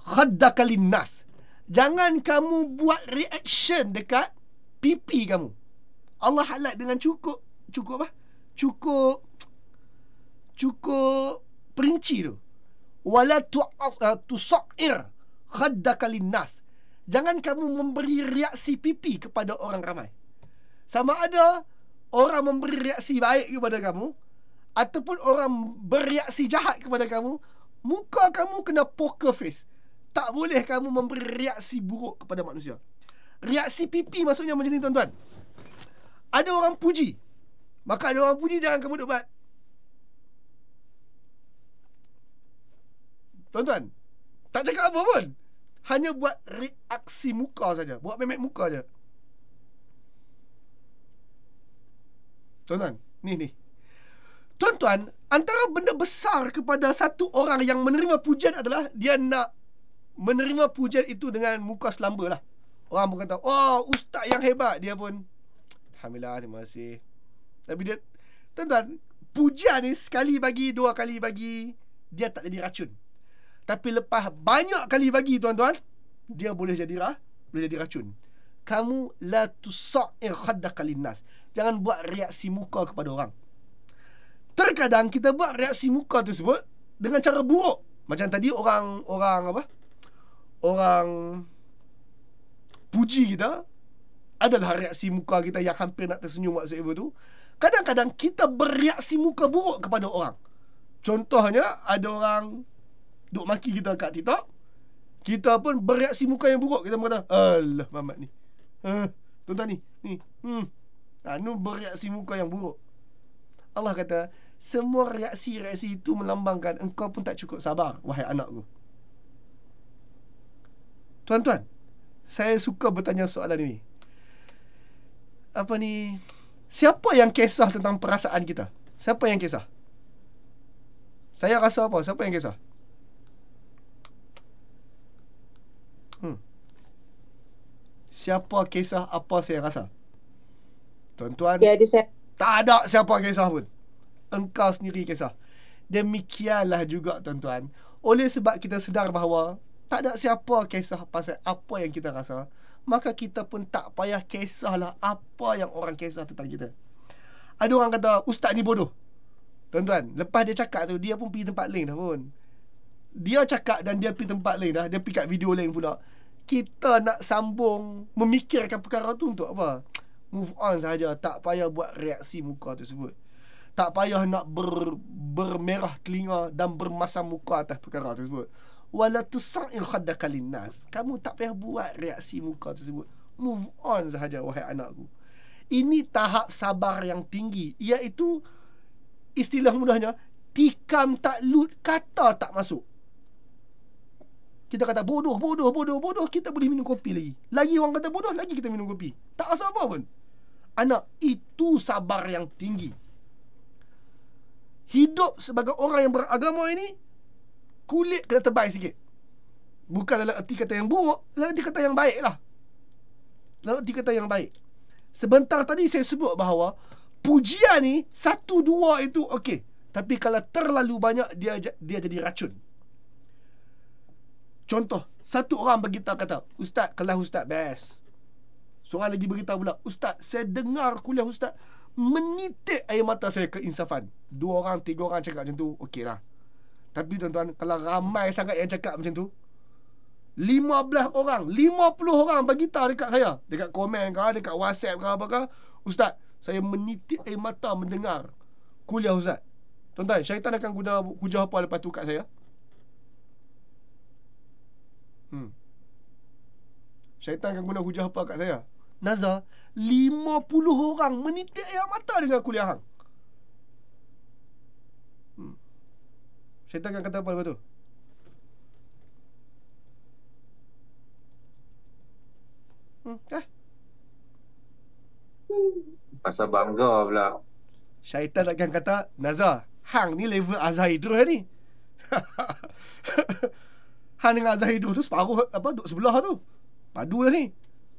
khaddaka linnas. Jangan kamu buat reaction dekat pipi kamu. Allah highlight dengan cukup perinci tu. Wala tusa'ir khaddaka linnas. Jangan kamu memberi reaksi pipi kepada orang ramai. Sama ada orang memberi reaksi baik kepada kamu ataupun orang bereaksi jahat kepada kamu, muka kamu kena poker face. Tak boleh kamu memberi reaksi buruk kepada manusia. Reaksi pipi maksudnya macam ni tuan-tuan. Ada orang puji, maka ada orang puji jangan kamu duk buat. Tuan-tuan, tak cakap apa pun, hanya buat reaksi muka saja, buat memek muka je. Tuan-tuan, ni. Tuan-tuan, antara benda besar kepada satu orang yang menerima pujian adalah dia nak menerima pujian itu dengan muka selamba lah. Orang pun kata, oh ustaz yang hebat. Dia pun, alhamdulillah, terima kasih. Tapi dia, tuan-tuan, pujian ni sekali bagi, dua kali bagi, dia tak jadi racun. Tapi lepas banyak kali bagi tuan-tuan, dia boleh jadi racun. Kamu la tusa'ir khaddaka linnas. Jangan buat reaksi muka kepada orang. Terkadang kita buat reaksi muka tersebut dengan cara buruk. Macam tadi orang puji kita, adalah reaksi muka kita yang hampir nak tersenyum whatsoever tu. kadang-kadang kita bereaksi muka buruk kepada orang. Contohnya, ada orang duk maki kita kat TikTok, kita pun bereaksi muka yang buruk. Kita berkata, alah Mamat ni, tuan-tuan ni bereaksi muka yang buruk. Allah kata, semua reaksi-reaksi itu melambangkan engkau pun tak cukup sabar, wahai anakku. Tuan-tuan, saya suka bertanya soalan ini. Siapa yang kisah tentang perasaan kita? Siapa yang kisah? Saya rasa apa? Siapa yang kisah? Siapa kisah apa saya rasa? Tuan-tuan, tak ada siapa kisah pun. Engkau sendiri kisah. Demikianlah juga tuan-tuan. Oleh sebab kita sedar bahawa tak ada siapa kisah pasal apa yang kita rasa, maka kita pun tak payah kisahlah apa yang orang kisah tentang kita. Ada orang kata, ustaz ni bodoh. Tuan-tuan, lepas dia cakap tu, dia pun pergi tempat lain dah pun. Dia cakap dan dia pergi tempat lain dah. Dia pergi kat video lain pula. Kita nak sambung memikirkan perkara tu untuk apa? Move on saja. Tak payah buat reaksi muka tersebut. Tak payah nak bermerah telinga dan bermasam muka atas perkara tersebut. Wala tusa'il khaddaka linnas. Kamu tak payah buat reaksi muka tersebut. Move on sahaja, wahai anakku. Ini tahap sabar yang tinggi, iaitu istilah mudahnya, tikam tak lut, kata tak masuk. Kita kata bodoh, kita boleh minum kopi lagi. Lagi orang kata bodoh, lagi kita minum kopi. Tak rasa apa pun. Anak, itu sabar yang tinggi. Hidup sebagai orang yang beragama ini, kulit kena tebal sikit. Bukan dalam erti kata yang buruk, dalam erti kata yang baik lah. Dalam erti kata yang baik. Sebentar tadi saya sebut bahawa pujian ni, 1-2 itu okey. Tapi kalau terlalu banyak, dia jadi racun. Contoh, satu orang beritahu kata, ustaz, kelas ustaz best. Seorang lagi beritahu pula, ustaz, saya dengar kuliah ustaz, menitik air mata saya keinsafan. 2 orang, 3 orang cakap macam tu, okey lah. Tapi tuan-tuan, kalau ramai sangat yang cakap macam tu, 15 orang, 50 orang beritahu dekat saya, dekat komen ke, dekat WhatsApp ke apa ke, ustaz, saya menitik air mata mendengar kuliah ustaz. Tuan-tuan, syaitan akan guna hujah apa lepas tu kat saya? Syaitan akan guna hujah apa kat saya? Nazar, 50 orang menitik air mata dengan kuliah hang. Syaitan akan kata apa lepas tu? Pasal bangga pula. Syaitan akan kata, Nazar, hang ni level Azhar Idrus ni. Hang dengan Azhar Idrus tu separuh duk sebelah tu. Padu lah ni.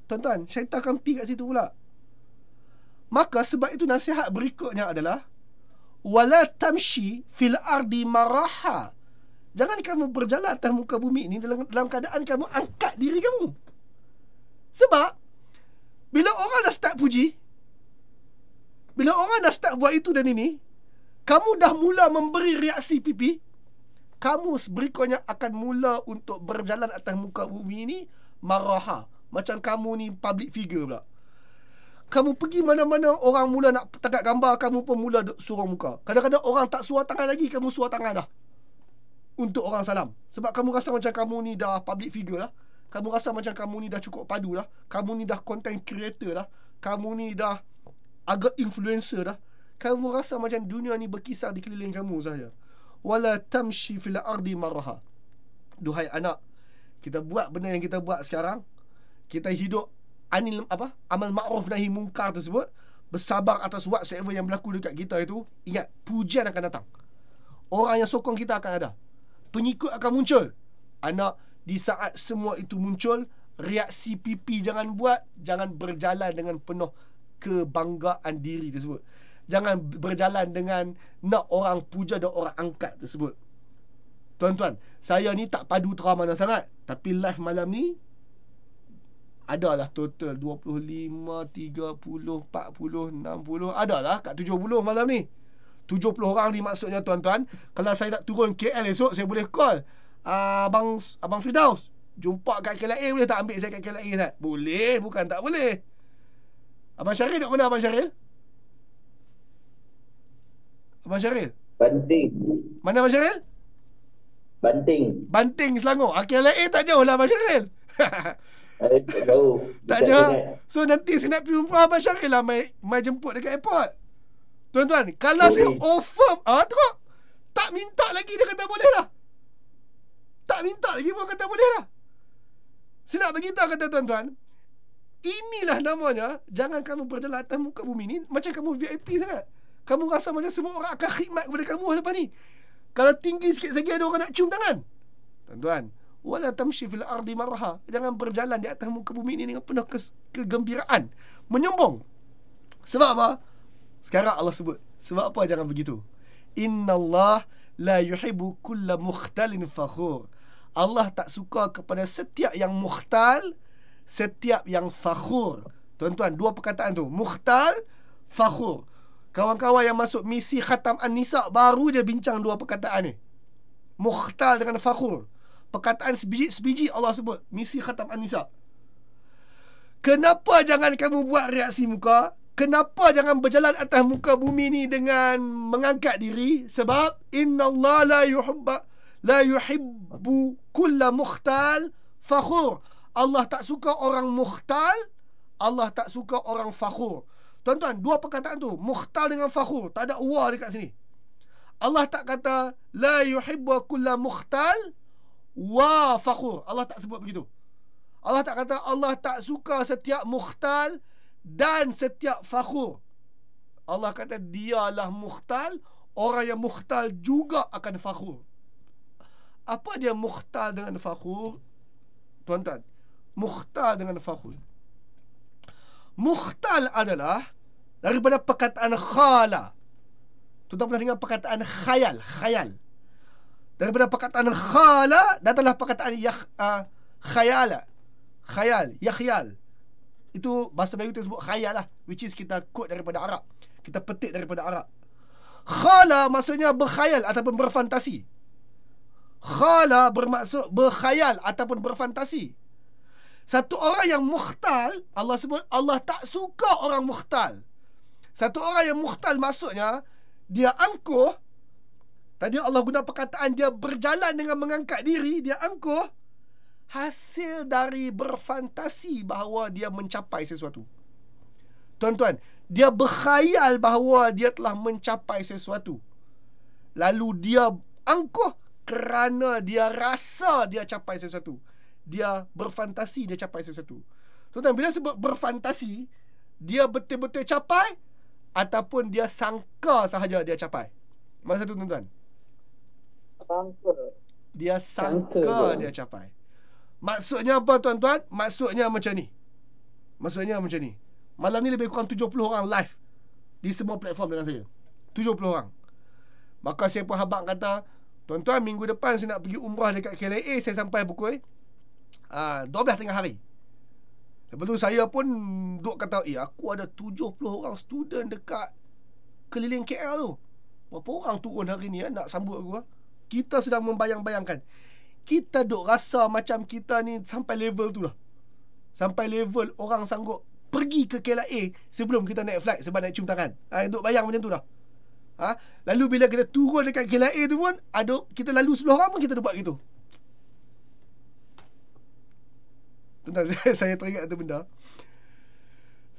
Tuan-tuan, syaitan akan pergi kat situ pula. Maka sebab itu nasihat berikutnya adalah, wala tamshi fil ardi maraha. Jangan kamu berjalan atas muka bumi ni dalam keadaan kamu angkat diri kamu. Sebab bila orang dah start puji, bila orang dah start buat itu dan ini, kamu dah mula memberi reaksi pipi, kamu berikutnya akan mula untuk berjalan atas muka bumi ini maraha. Macam kamu ni public figure pula. Kamu pergi mana-mana, orang mula nak tangkap gambar, kamu pun mula suruh muka. Kadang-kadang orang tak suar tangan lagi, kamu suar tangan dah untuk orang salam. Sebab kamu rasa macam kamu ni dah public figure lah. Kamu rasa macam kamu ni dah cukup padu lah. Kamu ni dah content creator lah. Kamu ni dah agak influencer dah. Kamu rasa macam dunia ni berkisar di keliling kamu saja. Wala tamshi fil ardi maraha. Duhai anak, kita buat benda yang kita buat sekarang. Kita hidup amal ma'ruf nahi munkar tersebut, bersabar atas whatsoever yang berlaku dekat kita itu. Ingat, pujian akan datang. Orang yang sokong kita akan ada. Pengikut akan muncul. Anak, di saat semua itu muncul, reaksi pipi jangan buat. Jangan berjalan dengan penuh kebanggaan diri tersebut. Jangan berjalan dengan nak orang puja dan orang angkat tersebut. Tuan-tuan, saya ni tak padu terang mana sangat, tapi live malam ni adalah total 25, 30, 40, 60, adalah kat 70 malam ni. 70 orang ni maksudnya tuan-tuan. Kalau saya nak turun KL esok, saya boleh call Abang Firdaus, jumpa kat KLIA, boleh tak ambil saya kat KLIA tak? Boleh, bukan tak boleh. Abang Syaril duduk mana Abang Syaril? Abang Syaril? Banting. Mana Abang Syaril? Banting. Banting, Selangor. KLIA tak jauh lah Abang Syaril. Tak jauh. Tak Dekat jauh. Sungai. So nanti saya nak pergi umrah Abang Syaril lah mai jemput dekat airport. Tuan-tuan, kalau saya Boleh. offer, tengok. Tak minta lagi dia kata boleh lah. Tak minta lagi pun kata boleh lah. Saya nak beritahu kata tuan-tuan, inilah namanya, jangan kamu berjalan atas muka bumi ni macam kamu VIP sangat. Kamu rasa macam semua orang akan khidmat kepada kamu lepas ni. Kalau tinggi sikit lagi ada orang nak cium tangan. Tuan-tuan, wala tamshi fil ardi marha. Jangan berjalan di atas muka bumi ni dengan penuh kegembiraan, menyombong. Sebab apa? Sekarang Allah sebut. Sebab apa jangan begitu? Innallah la yuhibbu kulla mukhtalin fakhur. Allah tak suka kepada setiap yang mukhtal, setiap yang fakhur. Tuan-tuan, dua perkataan tu, mukhtal, fakhur. Kawan-kawan yang masuk misi Khatam An-Nisa baru je bincang dua perkataan ni. Mukhtal dengan fakhur. Perkataan sebiji Allah sebut, misi Khatam An-Nisa. Kenapa jangan kamu buat reaksi muka? Kenapa jangan berjalan atas muka bumi ni dengan mengangkat diri? Sebab innallaha la yuhibbu kulla mukhtal fakhur. Allah tak suka orang mukhtal, Allah tak suka orang fakhur. Tuan-tuan, dua perkataan tu, mukhtal dengan fakhur, tak ada wa dekat sini. Allah tak kata la yuhibbu kulla mukhtal wa fakhur. Allah tak sebut begitu. Allah tak kata Allah tak suka setiap mukhtal dan setiap fakhur. Allah kata dialah mukhtal, orang yang mukhtal juga akan fakhur. Apa dia mukhtal dengan fakhur? Tuan-tuan, mukhtal dengan fakhur, mukhtal adalah daripada perkataan khala. Tuan-tuan pernah dengar perkataan khayal? Khayal. Daripada perkataan khala datanglah perkataan khayala. Khayal, yakhyal. Itu bahasa Melayu kita sebut khayal lah, which is kita quote daripada Arab. Kita petik daripada Arab. Khala maksudnya berkhayal ataupun berfantasi. Khala bermaksud berkhayal ataupun berfantasi. Satu orang yang mukhtal, Allah sebut Allah tak suka orang mukhtal. Satu orang yang mukhtal maksudnya dia angkuh. Tadi Allah guna perkataan dia berjalan dengan mengangkat diri, dia angkuh hasil dari berfantasi bahawa dia mencapai sesuatu. Tuan-tuan, dia berkhayal bahawa dia telah mencapai sesuatu. Lalu dia angkuh kerana dia rasa dia capai sesuatu. Dia berfantasi dia capai sesuatu. Tuan-tuan, bila sebut berfantasi, dia betul-betul capai ataupun dia sangka sahaja dia capai? Mana satu, tuan-tuan? Dia sangka dia capai. Maksudnya apa, tuan-tuan? Maksudnya macam ni. Malam ni lebih kurang 70 orang live di semua platform dengan saya. 70 orang. Maka saya pun habaq kata, tuan-tuan, minggu depan saya nak pergi umrah dekat KLIA. Saya sampai pukul 12 tengah hari. Lepas tu saya pun duk kata, aku ada 70 orang student dekat keliling KL tu. Berapa orang turun hari ni nak sambut aku? Kita sedang membayang-bayangkan. Kita duk rasa macam kita ni sampai level tu lah. Sampai level orang sanggup pergi ke KLIA sebelum kita naik flight sebab nak cium tangan. Duk bayang macam tu lah. Lalu bila kita turun dekat KLIA tu pun kita lalu 10 orang pun kita duk buat gitu. Tuan-tuan, saya teringat satu benda.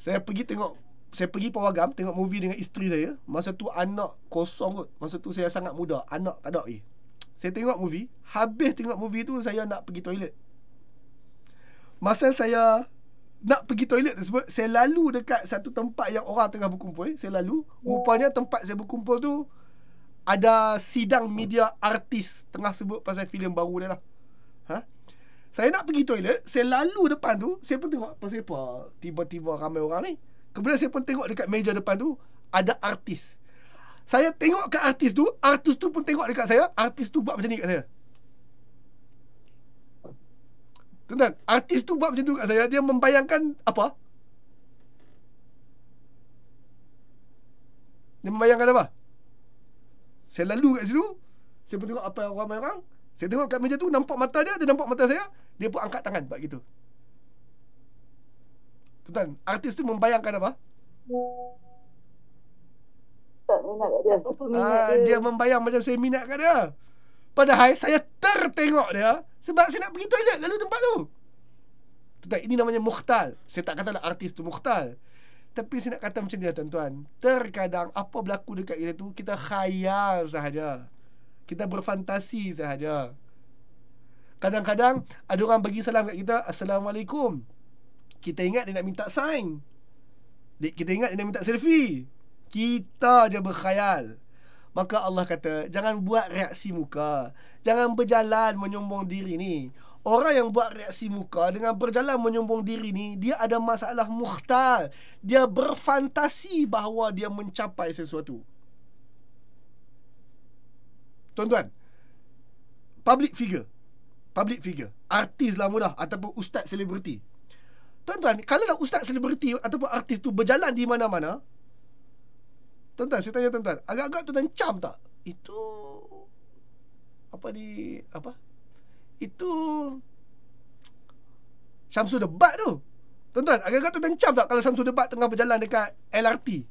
Saya pergi Pawagam tengok movie dengan isteri saya. Masa tu anak kosong kot. Masa tu saya sangat muda, anak tak ada. Saya tengok movie. Habis tengok movie tu, saya nak pergi toilet. Masa saya nak pergi toilet tersebut, saya lalu dekat satu tempat yang orang tengah berkumpul. Saya lalu, rupanya tempat saya berkumpul tu ada sidang media artis tengah sebut pasal filem baru dia lah. Saya nak pergi toilet, saya lalu depan tu, saya pun tengok pasal apa tiba-tiba ramai orang ni. Kemudian saya pun tengok dekat meja depan tu ada artis. Saya tengok ke artis tu pun tengok dekat saya, artis tu buat macam ni kat saya. Tuan-tuan, artis tu buat macam tu kat saya, dia membayangkan apa? Dia membayangkan apa? Saya lalu kat situ, saya pun tengok apa yang ramai orang. Saya tengok kat meja tu, nampak mata dia nampak mata saya. Dia pun angkat tangan buat gitu. Tuan-tuan, artis tu membayangkan apa? Tak, minat kat dia. Apa minat Dia membayang macam saya minat kat dia. Padahal saya tertengok dia sebab saya nak pergi toilet lalu tempat tu. Tuan, ini namanya mukhtal. Saya tak katalah artis tu mukhtal. Tapi saya nak kata macam ni tuan-tuan. Terkadang apa berlaku dekat kita tu, kita khayal sahaja. Kita berfantasi sahaja. Kadang-kadang ada orang bagi salam kat kita, Assalamualaikum. Kita ingat dia nak minta sign. Kita ingat dia nak minta selfie. Kita je berkhayal. Maka Allah kata, jangan buat reaksi muka. Jangan berjalan menyombong diri ni. Orang yang buat reaksi muka dengan berjalan menyombong diri ni, dia ada masalah mukhtal. Dia berfantasi bahawa dia mencapai sesuatu. Tuan-tuan, public figure, artis lah mudah, ataupun ustaz selebriti. Tuan-tuan, kalau ustaz selebriti ataupun artis tu berjalan di mana-mana, tuan-tuan, saya tanya tuan-tuan, agak-agak tuan-tuan cam tak? Itu Itu Syamsul Debat tu. Tuan-tuan, agak-agak tuan-tuan cam tak kalau Syamsul Debat tengah berjalan dekat LRT?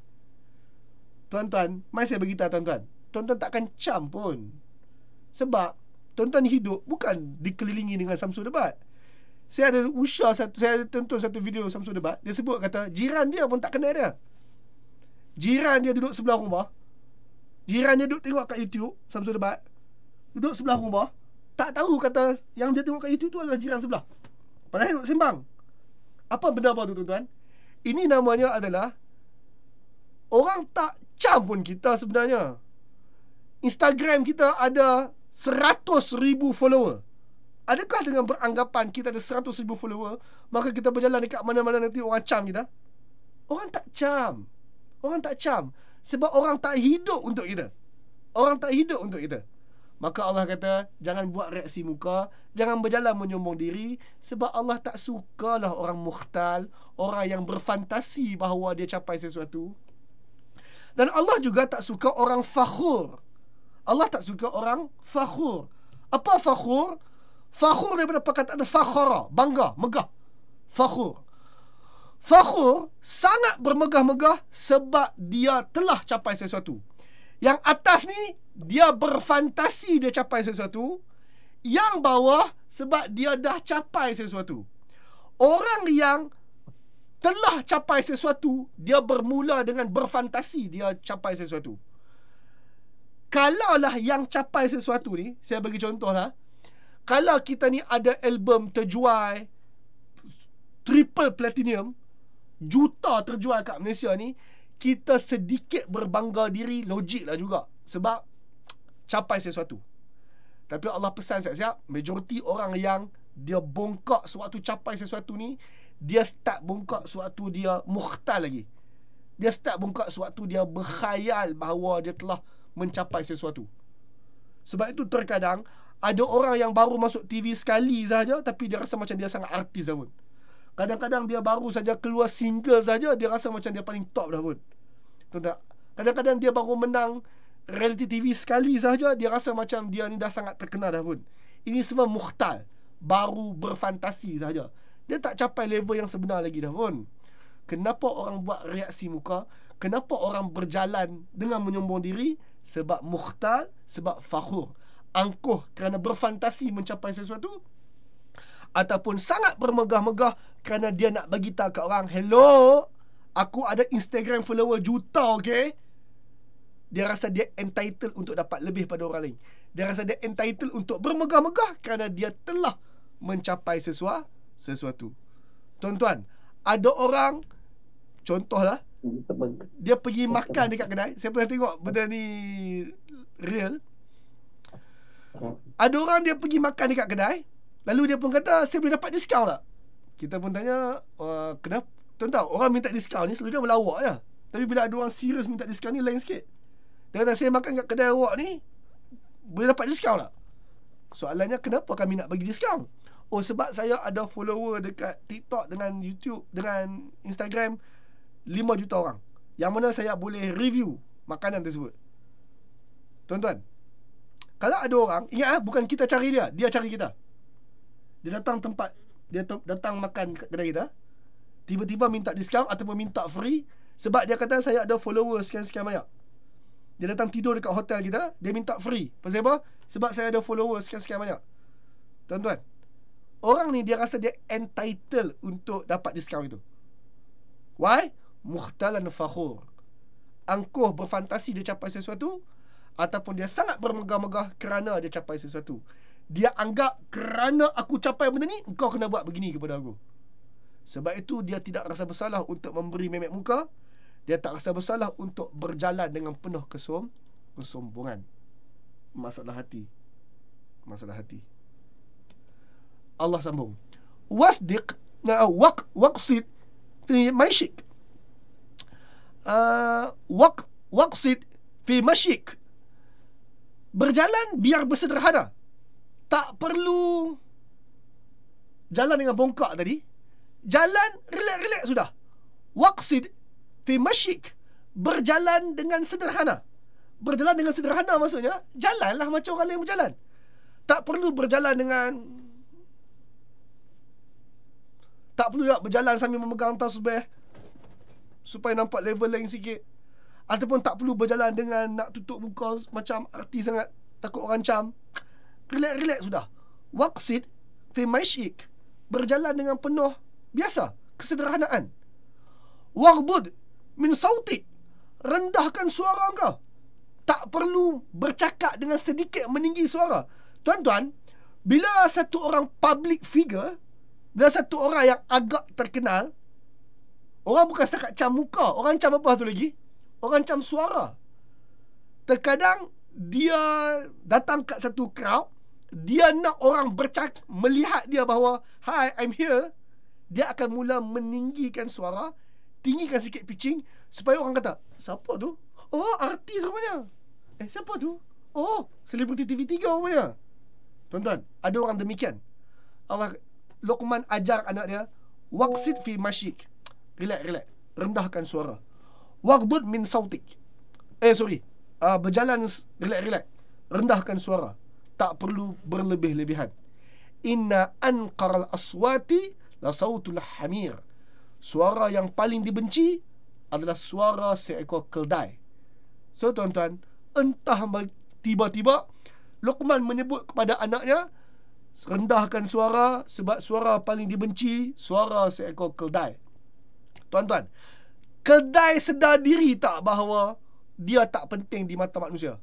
Tuan-tuan, mari saya beritahu tuan-tuan, tuan-tuan takkan cam pun. Sebab tuan-tuan hidup bukan dikelilingi dengan Syamsul Debat. Saya ada saya tonton satu video Syamsul Debat. Dia sebut kata jiran dia pun tak kenal dia. Jiran dia duduk sebelah rumah. Jiran dia duduk tengok kat YouTube Syamsul Debat. Duduk sebelah rumah. Tak tahu kata yang dia tengok kat YouTube tu adalah jiran sebelah. Padahal duduk sembang. Apa benda apa tu tuan-tuan? Ini namanya adalah orang tak cam pun kita sebenarnya. Instagram kita ada 100,000 follower. Adakah dengan beranggapan kita ada 100,000 follower, maka kita berjalan dekat mana-mana nanti orang cam kita? Orang tak cam. Orang tak cam. Sebab orang tak hidup untuk kita. Orang tak hidup untuk kita. Maka Allah kata, jangan buat reaksi muka, jangan berjalan menyombong diri, sebab Allah tak sukalah orang mukhtal, orang yang berfantasi bahawa dia capai sesuatu. Dan Allah juga tak suka orang fakhur. Allah tak suka orang fakhur. Apa fakhur? Fakhur daripada perkataan fakhara, bangga, megah. Fakhur. Fakhur sangat bermegah-megah sebab dia telah capai sesuatu. Yang atas ni, dia berfantasi dia capai sesuatu. Yang bawah, sebab dia dah capai sesuatu. Orang yang telah capai sesuatu, dia bermula dengan berfantasi dia capai sesuatu. Kalaulah yang capai sesuatu ni, saya bagi contoh lah. Kalau kita ni ada album terjual triple platinum, juta terjual kat Malaysia ni, kita sedikit berbangga diri, logik lah juga. Sebab capai sesuatu. Tapi Allah pesan siap-siap, majoriti orang yang dia bongkak sewaktu capai sesuatu ni, dia start bongkak sewaktu dia mukhtal lagi. Dia start bongkak sewaktu dia berkhayal bahawa dia telah mencapai sesuatu. Sebab itu terkadang ada orang yang baru masuk TV sekali saja, tapi dia rasa macam dia sangat artis dah pun. Kadang-kadang dia baru saja keluar single saja, dia rasa macam dia paling top dah pun. Tuan-tuan, kadang-kadang dia baru menang reality TV sekali saja, dia rasa macam dia ni dah sangat terkenal dah pun. Ini semua mukhtal, baru berfantasi saja. Dia tak capai level yang sebenar lagi dah pun. Kenapa orang buat reaksi muka? Kenapa orang berjalan dengan menyombong diri? Sebab mukhtal, sebab fakhur, angkuh kerana berfantasi mencapai sesuatu, ataupun sangat bermegah-megah kerana dia nak bagi tahu kat orang, hello, aku ada Instagram follower juta, okey? Dia rasa dia entitled untuk dapat lebih pada orang lain. Dia rasa dia entitled untuk bermegah-megah kerana dia telah mencapai sesuatu. Tuan-tuan, ada orang, contohlah, dia pergi makan dekat kedai. Saya pernah tengok benda ni real. Ada orang dia pergi makan dekat kedai, lalu dia pun kata, saya boleh dapat diskaun tak? Kita pun tanya, kenapa? Tuan-tuan, orang minta diskaun ni selalu dia melawak je. Tapi bila ada orang serius minta diskaun ni, lain sikit. Dia kata, saya makan kat kedai awak ni, boleh dapat diskaun tak? Soalannya, kenapa kami nak bagi diskaun? Oh, sebab saya ada follower dekat TikTok dengan YouTube, dengan Instagram, 5 juta orang, yang mana saya boleh review makanan tersebut. Tuan-tuan, kalau ada orang, ingat bukan kita cari dia, dia cari kita. Dia datang tempat, dia datang makan kat kedai kita, tiba-tiba minta diskaun ataupun minta free, sebab dia kata saya ada follower sekian-sekian banyak. Dia datang tidur dekat hotel kita, dia minta free. Pasal apa? Sebab saya ada followers sekian-sekian banyak. Tuan-tuan, orang ni dia rasa dia entitled untuk dapat diskaun itu. Why? Mukhtalan fakhur. Angkuh berfantasi dia capai sesuatu, ataupun dia sangat bermegah-megah kerana dia capai sesuatu. Dia anggap kerana aku capai benda ni, engkau kena buat begini kepada aku. Sebab itu dia tidak rasa bersalah untuk memberi memek muka. Dia tak rasa bersalah untuk berjalan dengan penuh kesombongan. Masalah hati. Masalah hati. Allah sambung. Wasdiq waqsid fi mashik. Waqsid fi mashik. Berjalan biar bersederhana. Tak perlu jalan dengan bongkak tadi. Jalan relax-relax sudah. Waqsid fi mashik. Berjalan dengan sederhana. Berjalan dengan sederhana maksudnya jalanlah macam orang lain berjalan. Tak perlu berjalan dengan, tak perlu nak berjalan sambil memegang tasbih supaya nampak level lain sikit. Ataupun tak perlu berjalan dengan nak tutup muka macam artis sangat, takut orang cam. Relax-relax sudah. Waqsid fi mashik. Berjalan dengan penuh biasa, kesederhanaan. Waghdud min sautik. Rendahkan suara kau. Tak perlu bercakap dengan sedikit meninggi suara. Tuan-tuan, bila satu orang public figure, bila satu orang yang agak terkenal, orang bukan setakat cam muka. Orang cam apa tu lagi? Orang cam suara. Terkadang dia datang kat satu crowd, dia nak orang bercakap, melihat dia bahawa hi, I'm here. Dia akan mula meninggikan suara, tinggikan sikit pitching, supaya orang kata, siapa tu? Oh, artis rupanya. Siapa tu? Oh, selebriti TV3 rupanya. Tuan-tuan, ada orang demikian. Allah, Luqman ajar anak dia, waqsid fi mashik. Relax. Rendahkan suara. Waghdud min sautik. Berjalan relax. Rendahkan suara. Tak perlu berlebih-lebihan. Inna anqaral aswati la sautul hamir. Suara yang paling dibenci adalah suara seekor keldai. So tuan-tuan, entah tiba-tiba Luqman menyebut kepada anaknya, rendahkan suara sebab suara paling dibenci suara seekor keldai. Tuan-tuan, keldai sedar diri tak bahawa dia tak penting di mata manusia?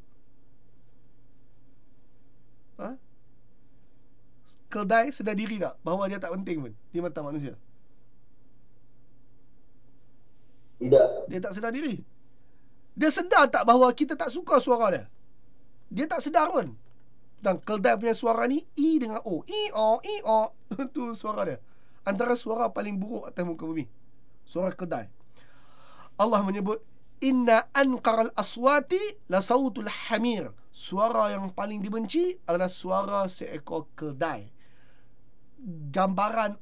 Keldai sedar diri tak bahawa dia tak penting pun di mata manusia? Tidak. Dia tak sedar diri. Dia sedar tak bahawa kita tak suka suara dia? Dia tak sedar pun. Dan keldai punya suara ni I dengan O. I-O. Itu suara dia. Antara suara paling buruk atas muka bumi. Suara keldai. Allah menyebut, inna anqaral aswati la sautul hamir. Suara yang paling dibenci adalah suara seekor keldai. Gambaran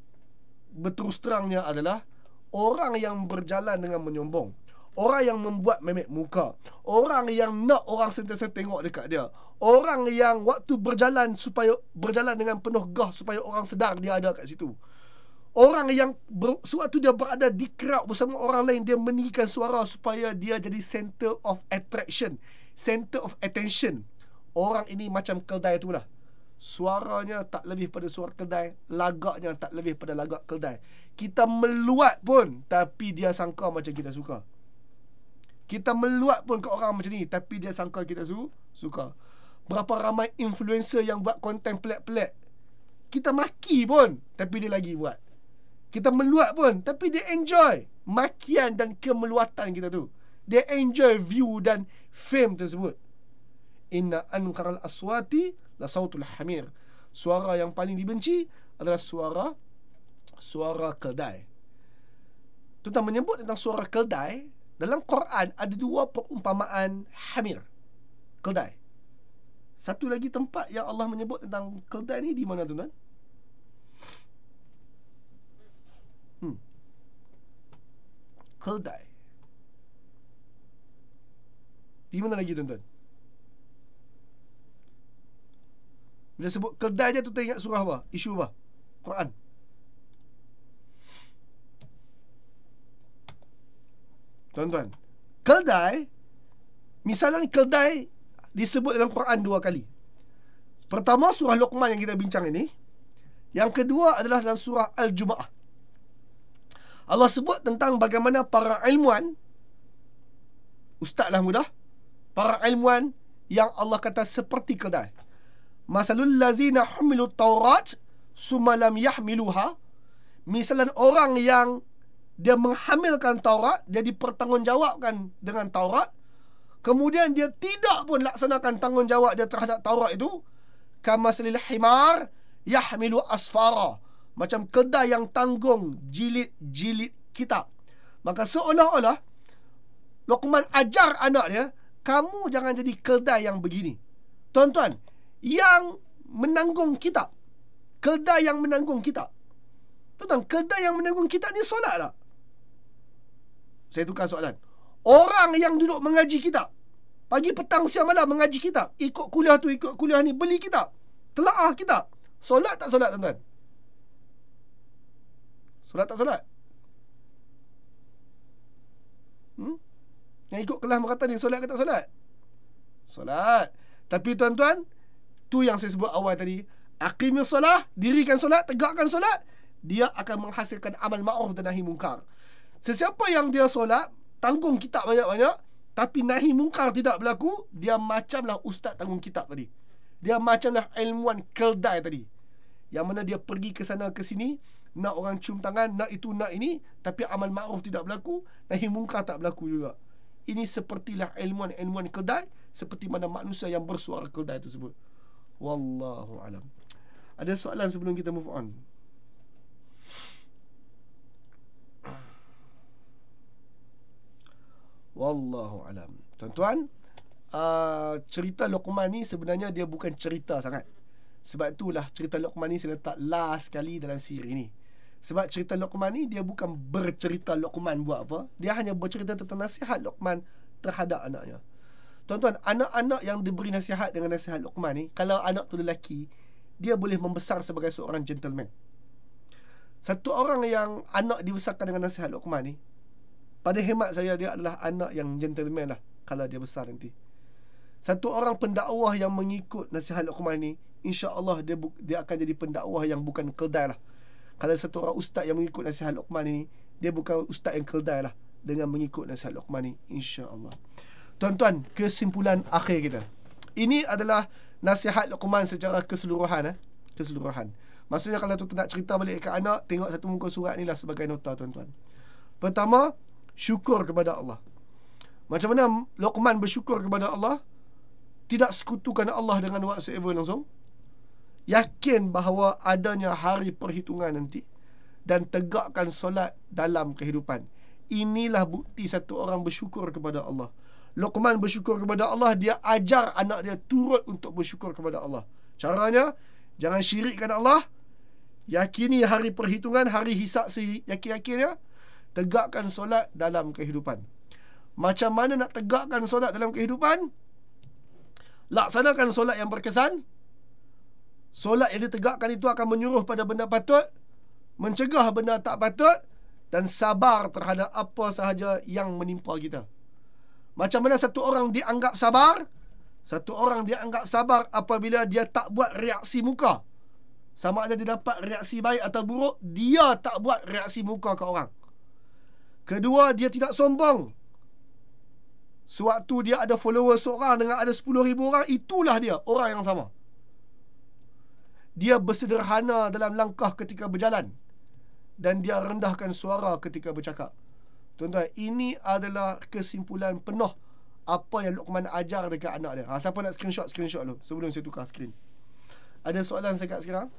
berterus terangnya adalah orang yang berjalan dengan menyombong, orang yang membuat memek muka, orang yang nak orang sentiasa tengok dekat dia, orang yang waktu berjalan supaya berjalan dengan penuh gah supaya orang sedar dia ada kat situ, orang yang sewaktu dia berada di crowd bersama orang lain, dia meninggikan suara supaya dia jadi center of attraction, center of attention. Orang ini macam keldai itulah. Suaranya tak lebih pada suara keldai, lagaknya tak lebih pada lagak keldai. Kita meluat pun, tapi dia sangka macam kita suka. Kita meluat pun ke orang macam ni, tapi dia sangka kita suka. Berapa ramai influencer yang buat konten pelik-pelik, kita maki pun, tapi dia lagi buat. Kita meluat pun, tapi dia enjoy makian dan kemeluatan kita tu. Dia enjoy view dan fame tersebut. Inna anqaral aswati la sautul hamir. Suara yang paling dibenci adalah suara keldai. Tuan-tuan, menyebut tentang suara keldai, dalam Quran ada dua perumpamaan hamir, keldai. Satu lagi tempat yang Allah menyebut tentang keldai ni di mana, tuan-tuan? Keldai. Di mana lagi, tuan-tuan? Bila sebut keldai je, tu ingat surah apa? Isu apa? Quran. Tuan-tuan, keldai Misalan keldai disebut dalam Quran 2 kali. Pertama surah Luqman yang kita bincang ini. Yang kedua adalah dalam surah Al-Jumu'ah. Allah sebut tentang bagaimana para ilmuwan, ustaz lah mudah, para ilmuwan yang Allah kata seperti keldai. Masalul lazina humilu Taurat summa lam yahmiluha. Misalan orang yang dia menghamilkan Taurat, dia dipertanggungjawabkan dengan Taurat, kemudian dia tidak pun laksanakan tanggungjawab dia terhadap Taurat itu, kamasalil himar yahmilu asfara, macam keldai yang tanggung jilid-jilid kitab. Maka seolah-olah Luqman ajar anak dia, kamu jangan jadi keldai yang begini. Tuan-tuan, yang menanggung kitab, keldai yang menanggung kitab, tuan-tuan, keldai yang menanggung kitab ni solat tak? Saya tukar soalan. Orang yang duduk mengaji kitab, pagi, petang, siang, malam mengaji kitab, ikut kuliah tu, ikut kuliah ni, beli kitab, telaah kitab, solat tak solat, tuan-tuan? Solat tak solat? Yang ikut kelas merata ni, solat ke tak solat? Solat. Tapi tuan-tuan, tu yang saya sebut awal tadi, aqimus solah, dirikan solat, tegakkan solat, dia akan menghasilkan amal ma'ruf dan nahi mungkar. Sesiapa yang dia solat, tanggung kitab banyak-banyak, tapi nahi mungkar tidak berlaku, dia macamlah ustaz tanggung kitab tadi. Dia macamlah ilmuwan keldai tadi, yang mana dia pergi ke sana ke sini, nak orang cium tangan, nak itu, nak ini, tapi amal ma'ruf tidak berlaku, nahi mungkar tak berlaku juga. Ini sepertilah ilmuwan-ilmuwan keldai, seperti mana manusia yang bersuara keldai tersebut. Wallahu alam. Ada soalan sebelum kita move on? Wallahu alam. Tuan-tuan, cerita Luqman ni sebenarnya dia bukan cerita sangat. Sebab itulah cerita Luqman ni saya letak last kali dalam siri ni. Sebab cerita Luqman ni dia bukan bercerita Luqman buat apa, dia hanya bercerita tentang nasihat Luqman terhadap anaknya. Tuan-tuan, anak-anak yang diberi nasihat dengan nasihat Luqman ni, kalau anak tu lelaki, dia boleh membesar sebagai seorang gentleman. Satu orang yang anak dibesarkan dengan nasihat Luqman ni, pada hemat saya dia adalah anak yang gentleman lah kalau dia besar nanti. Satu orang pendakwah yang mengikut nasihat Luqman ni, insya-Allah dia akan jadi pendakwah yang bukan keldai lah. Kalau satu orang ustaz yang mengikut nasihat Luqman ni, dia bukan ustaz yang keldai lah dengan mengikut nasihat Luqman ni, insya-Allah. Tuan-tuan, kesimpulan akhir kita, ini adalah nasihat Luqman secara keseluruhan. Keseluruhan. Maksudnya kalau tuan nak cerita balik ke anak, tengok satu muka surat ni lah sebagai nota, tuan-tuan. Pertama, syukur kepada Allah. Macam mana Luqman bersyukur kepada Allah? Tidak sekutukan Allah dengan whatsoever langsung. Yakin bahawa adanya hari perhitungan nanti, dan tegakkan solat dalam kehidupan. Inilah bukti satu orang bersyukur kepada Allah. Luqman bersyukur kepada Allah, dia ajar anak dia turut untuk bersyukur kepada Allah. Caranya, jangan syirikkan Allah, yakini hari perhitungan, hari hisab seyakin-yakinnya, tegakkan solat dalam kehidupan. Macam mana nak tegakkan solat dalam kehidupan? Laksanakan solat yang berkesan. Solat yang ditegakkan itu akan menyuruh pada benda patut, mencegah benda tak patut, dan sabar terhadap apa sahaja yang menimpa kita. Macam mana satu orang dianggap sabar? Satu orang dianggap sabar apabila dia tak buat reaksi muka. Sama ada dia dapat reaksi baik atau buruk, dia tak buat reaksi muka ke orang. Kedua, dia tidak sombong. Sewaktu dia ada follower seorang dengan ada 10,000 orang, itulah dia, orang yang sama. Dia bersederhana dalam langkah ketika berjalan, dan dia rendahkan suara ketika bercakap. Tuan-tuan, ini adalah kesimpulan penuh apa yang Luqman ajar dekat anak dia. Siapa nak screenshot dulu sebelum saya tukar skrin. Ada soalan saya kat sekarang?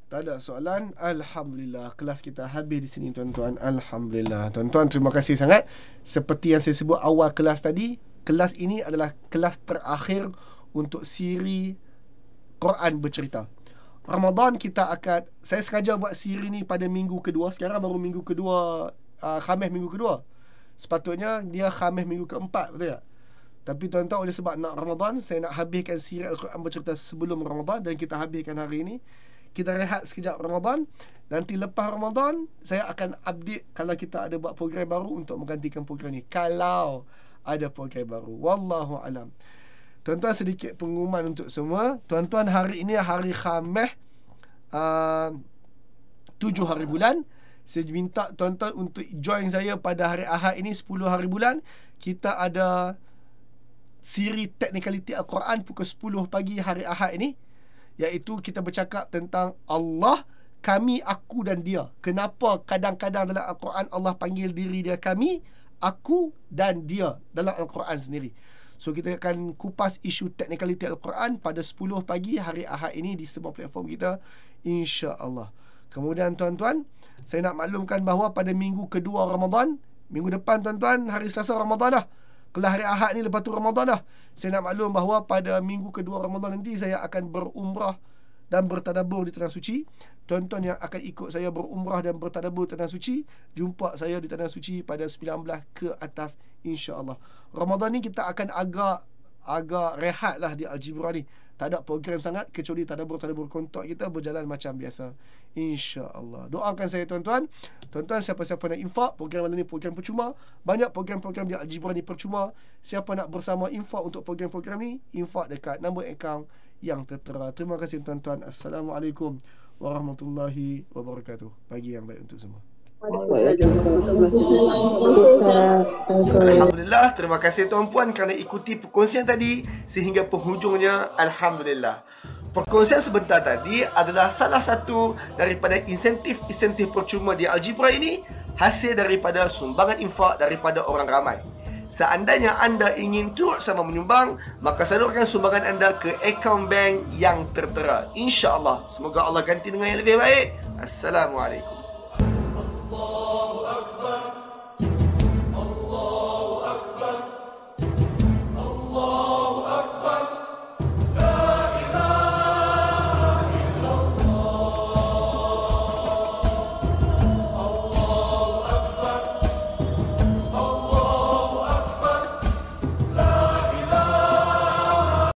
Tak ada soalan. Alhamdulillah, kelas kita habis di sini, tuan-tuan. Alhamdulillah. Tuan-tuan, terima kasih sangat. Seperti yang saya sebut awal kelas tadi, kelas ini adalah kelas terakhir untuk siri Quran bercerita. Ramadan kita akan, saya sengaja buat siri ni pada minggu kedua. Sekarang baru minggu kedua, Khamis minggu kedua. Sepatutnya dia Khamis minggu keempat, betul tak? Tapi tuan-tuan, oleh sebab nak Ramadan, saya nak habiskan siri Al-Quran bercerita sebelum Ramadan, dan kita habiskan hari ini. Kita rehat sekejap Ramadan. Nanti lepas Ramadan, saya akan update kalau kita ada buat program baru untuk menggantikan program ni. Kalau ada program baru. Wallahu alam. Tuan-tuan, sedikit pengumuman untuk semua. Tuan-tuan, hari ini hari Khamis 7 hari bulan. Saya minta tuan-tuan untuk join saya pada hari Ahad ini 10 hari bulan. Kita ada siri Technicality Al-Quran pukul 10 pagi hari Ahad ini, iaitu kita bercakap tentang Allah, kami, aku dan dia. Kenapa kadang-kadang dalam Al-Quran Allah panggil diri dia kami, aku dan dia dalam Al-Quran sendiri. So kita akan kupas isu Technicality Al-Quran pada 10 pagi hari Ahad ini di semua platform kita, insya-Allah. Kemudian tuan-tuan, saya nak maklumkan bahawa pada minggu kedua Ramadan, minggu depan tuan-tuan, hari Selasa Ramadan dah. Kalau hari Ahad ni lepas tu Ramadan dah. Saya nak maklum bahawa pada minggu kedua Ramadan nanti saya akan berumrah dan bertadabbur di Tanah Suci. Tuan-tuan yang akan ikut saya berumrah dan bertadabbur di Tanah Suci, jumpa saya di Tanah Suci pada 19 ke atas, insya-Allah. Ramadan ni kita akan agak rehat lah di Al-Jibrah ni. Tak ada program sangat kecuali tadabbur kontak kita berjalan macam biasa, insya-Allah. Doakan saya tuan-tuan. Tuan-tuan, siapa-siapa nak infak, program malam ni program percuma. Banyak program-program di Al-Jibrah ni percuma. Siapa nak bersama infak untuk program-program ni, infak dekat nombor akaun yang tertera. Terima kasih tuan-tuan. Assalamualaikum warahmatullahi wabarakatuh. Pagi yang baik untuk semua. Alhamdulillah, terima kasih tuan-puan kerana ikuti perkongsian tadi sehingga penghujungnya. Alhamdulillah. Perkongsian sebentar tadi adalah salah satu daripada insentif percuma di Al-Jibrah ini, hasil daripada sumbangan infak daripada orang ramai. Seandainya anda ingin turut sama menyumbang, maka salurkan sumbangan anda ke akaun bank yang tertera. InsyaAllah. Semoga Allah ganti dengan yang lebih baik. Assalamualaikum.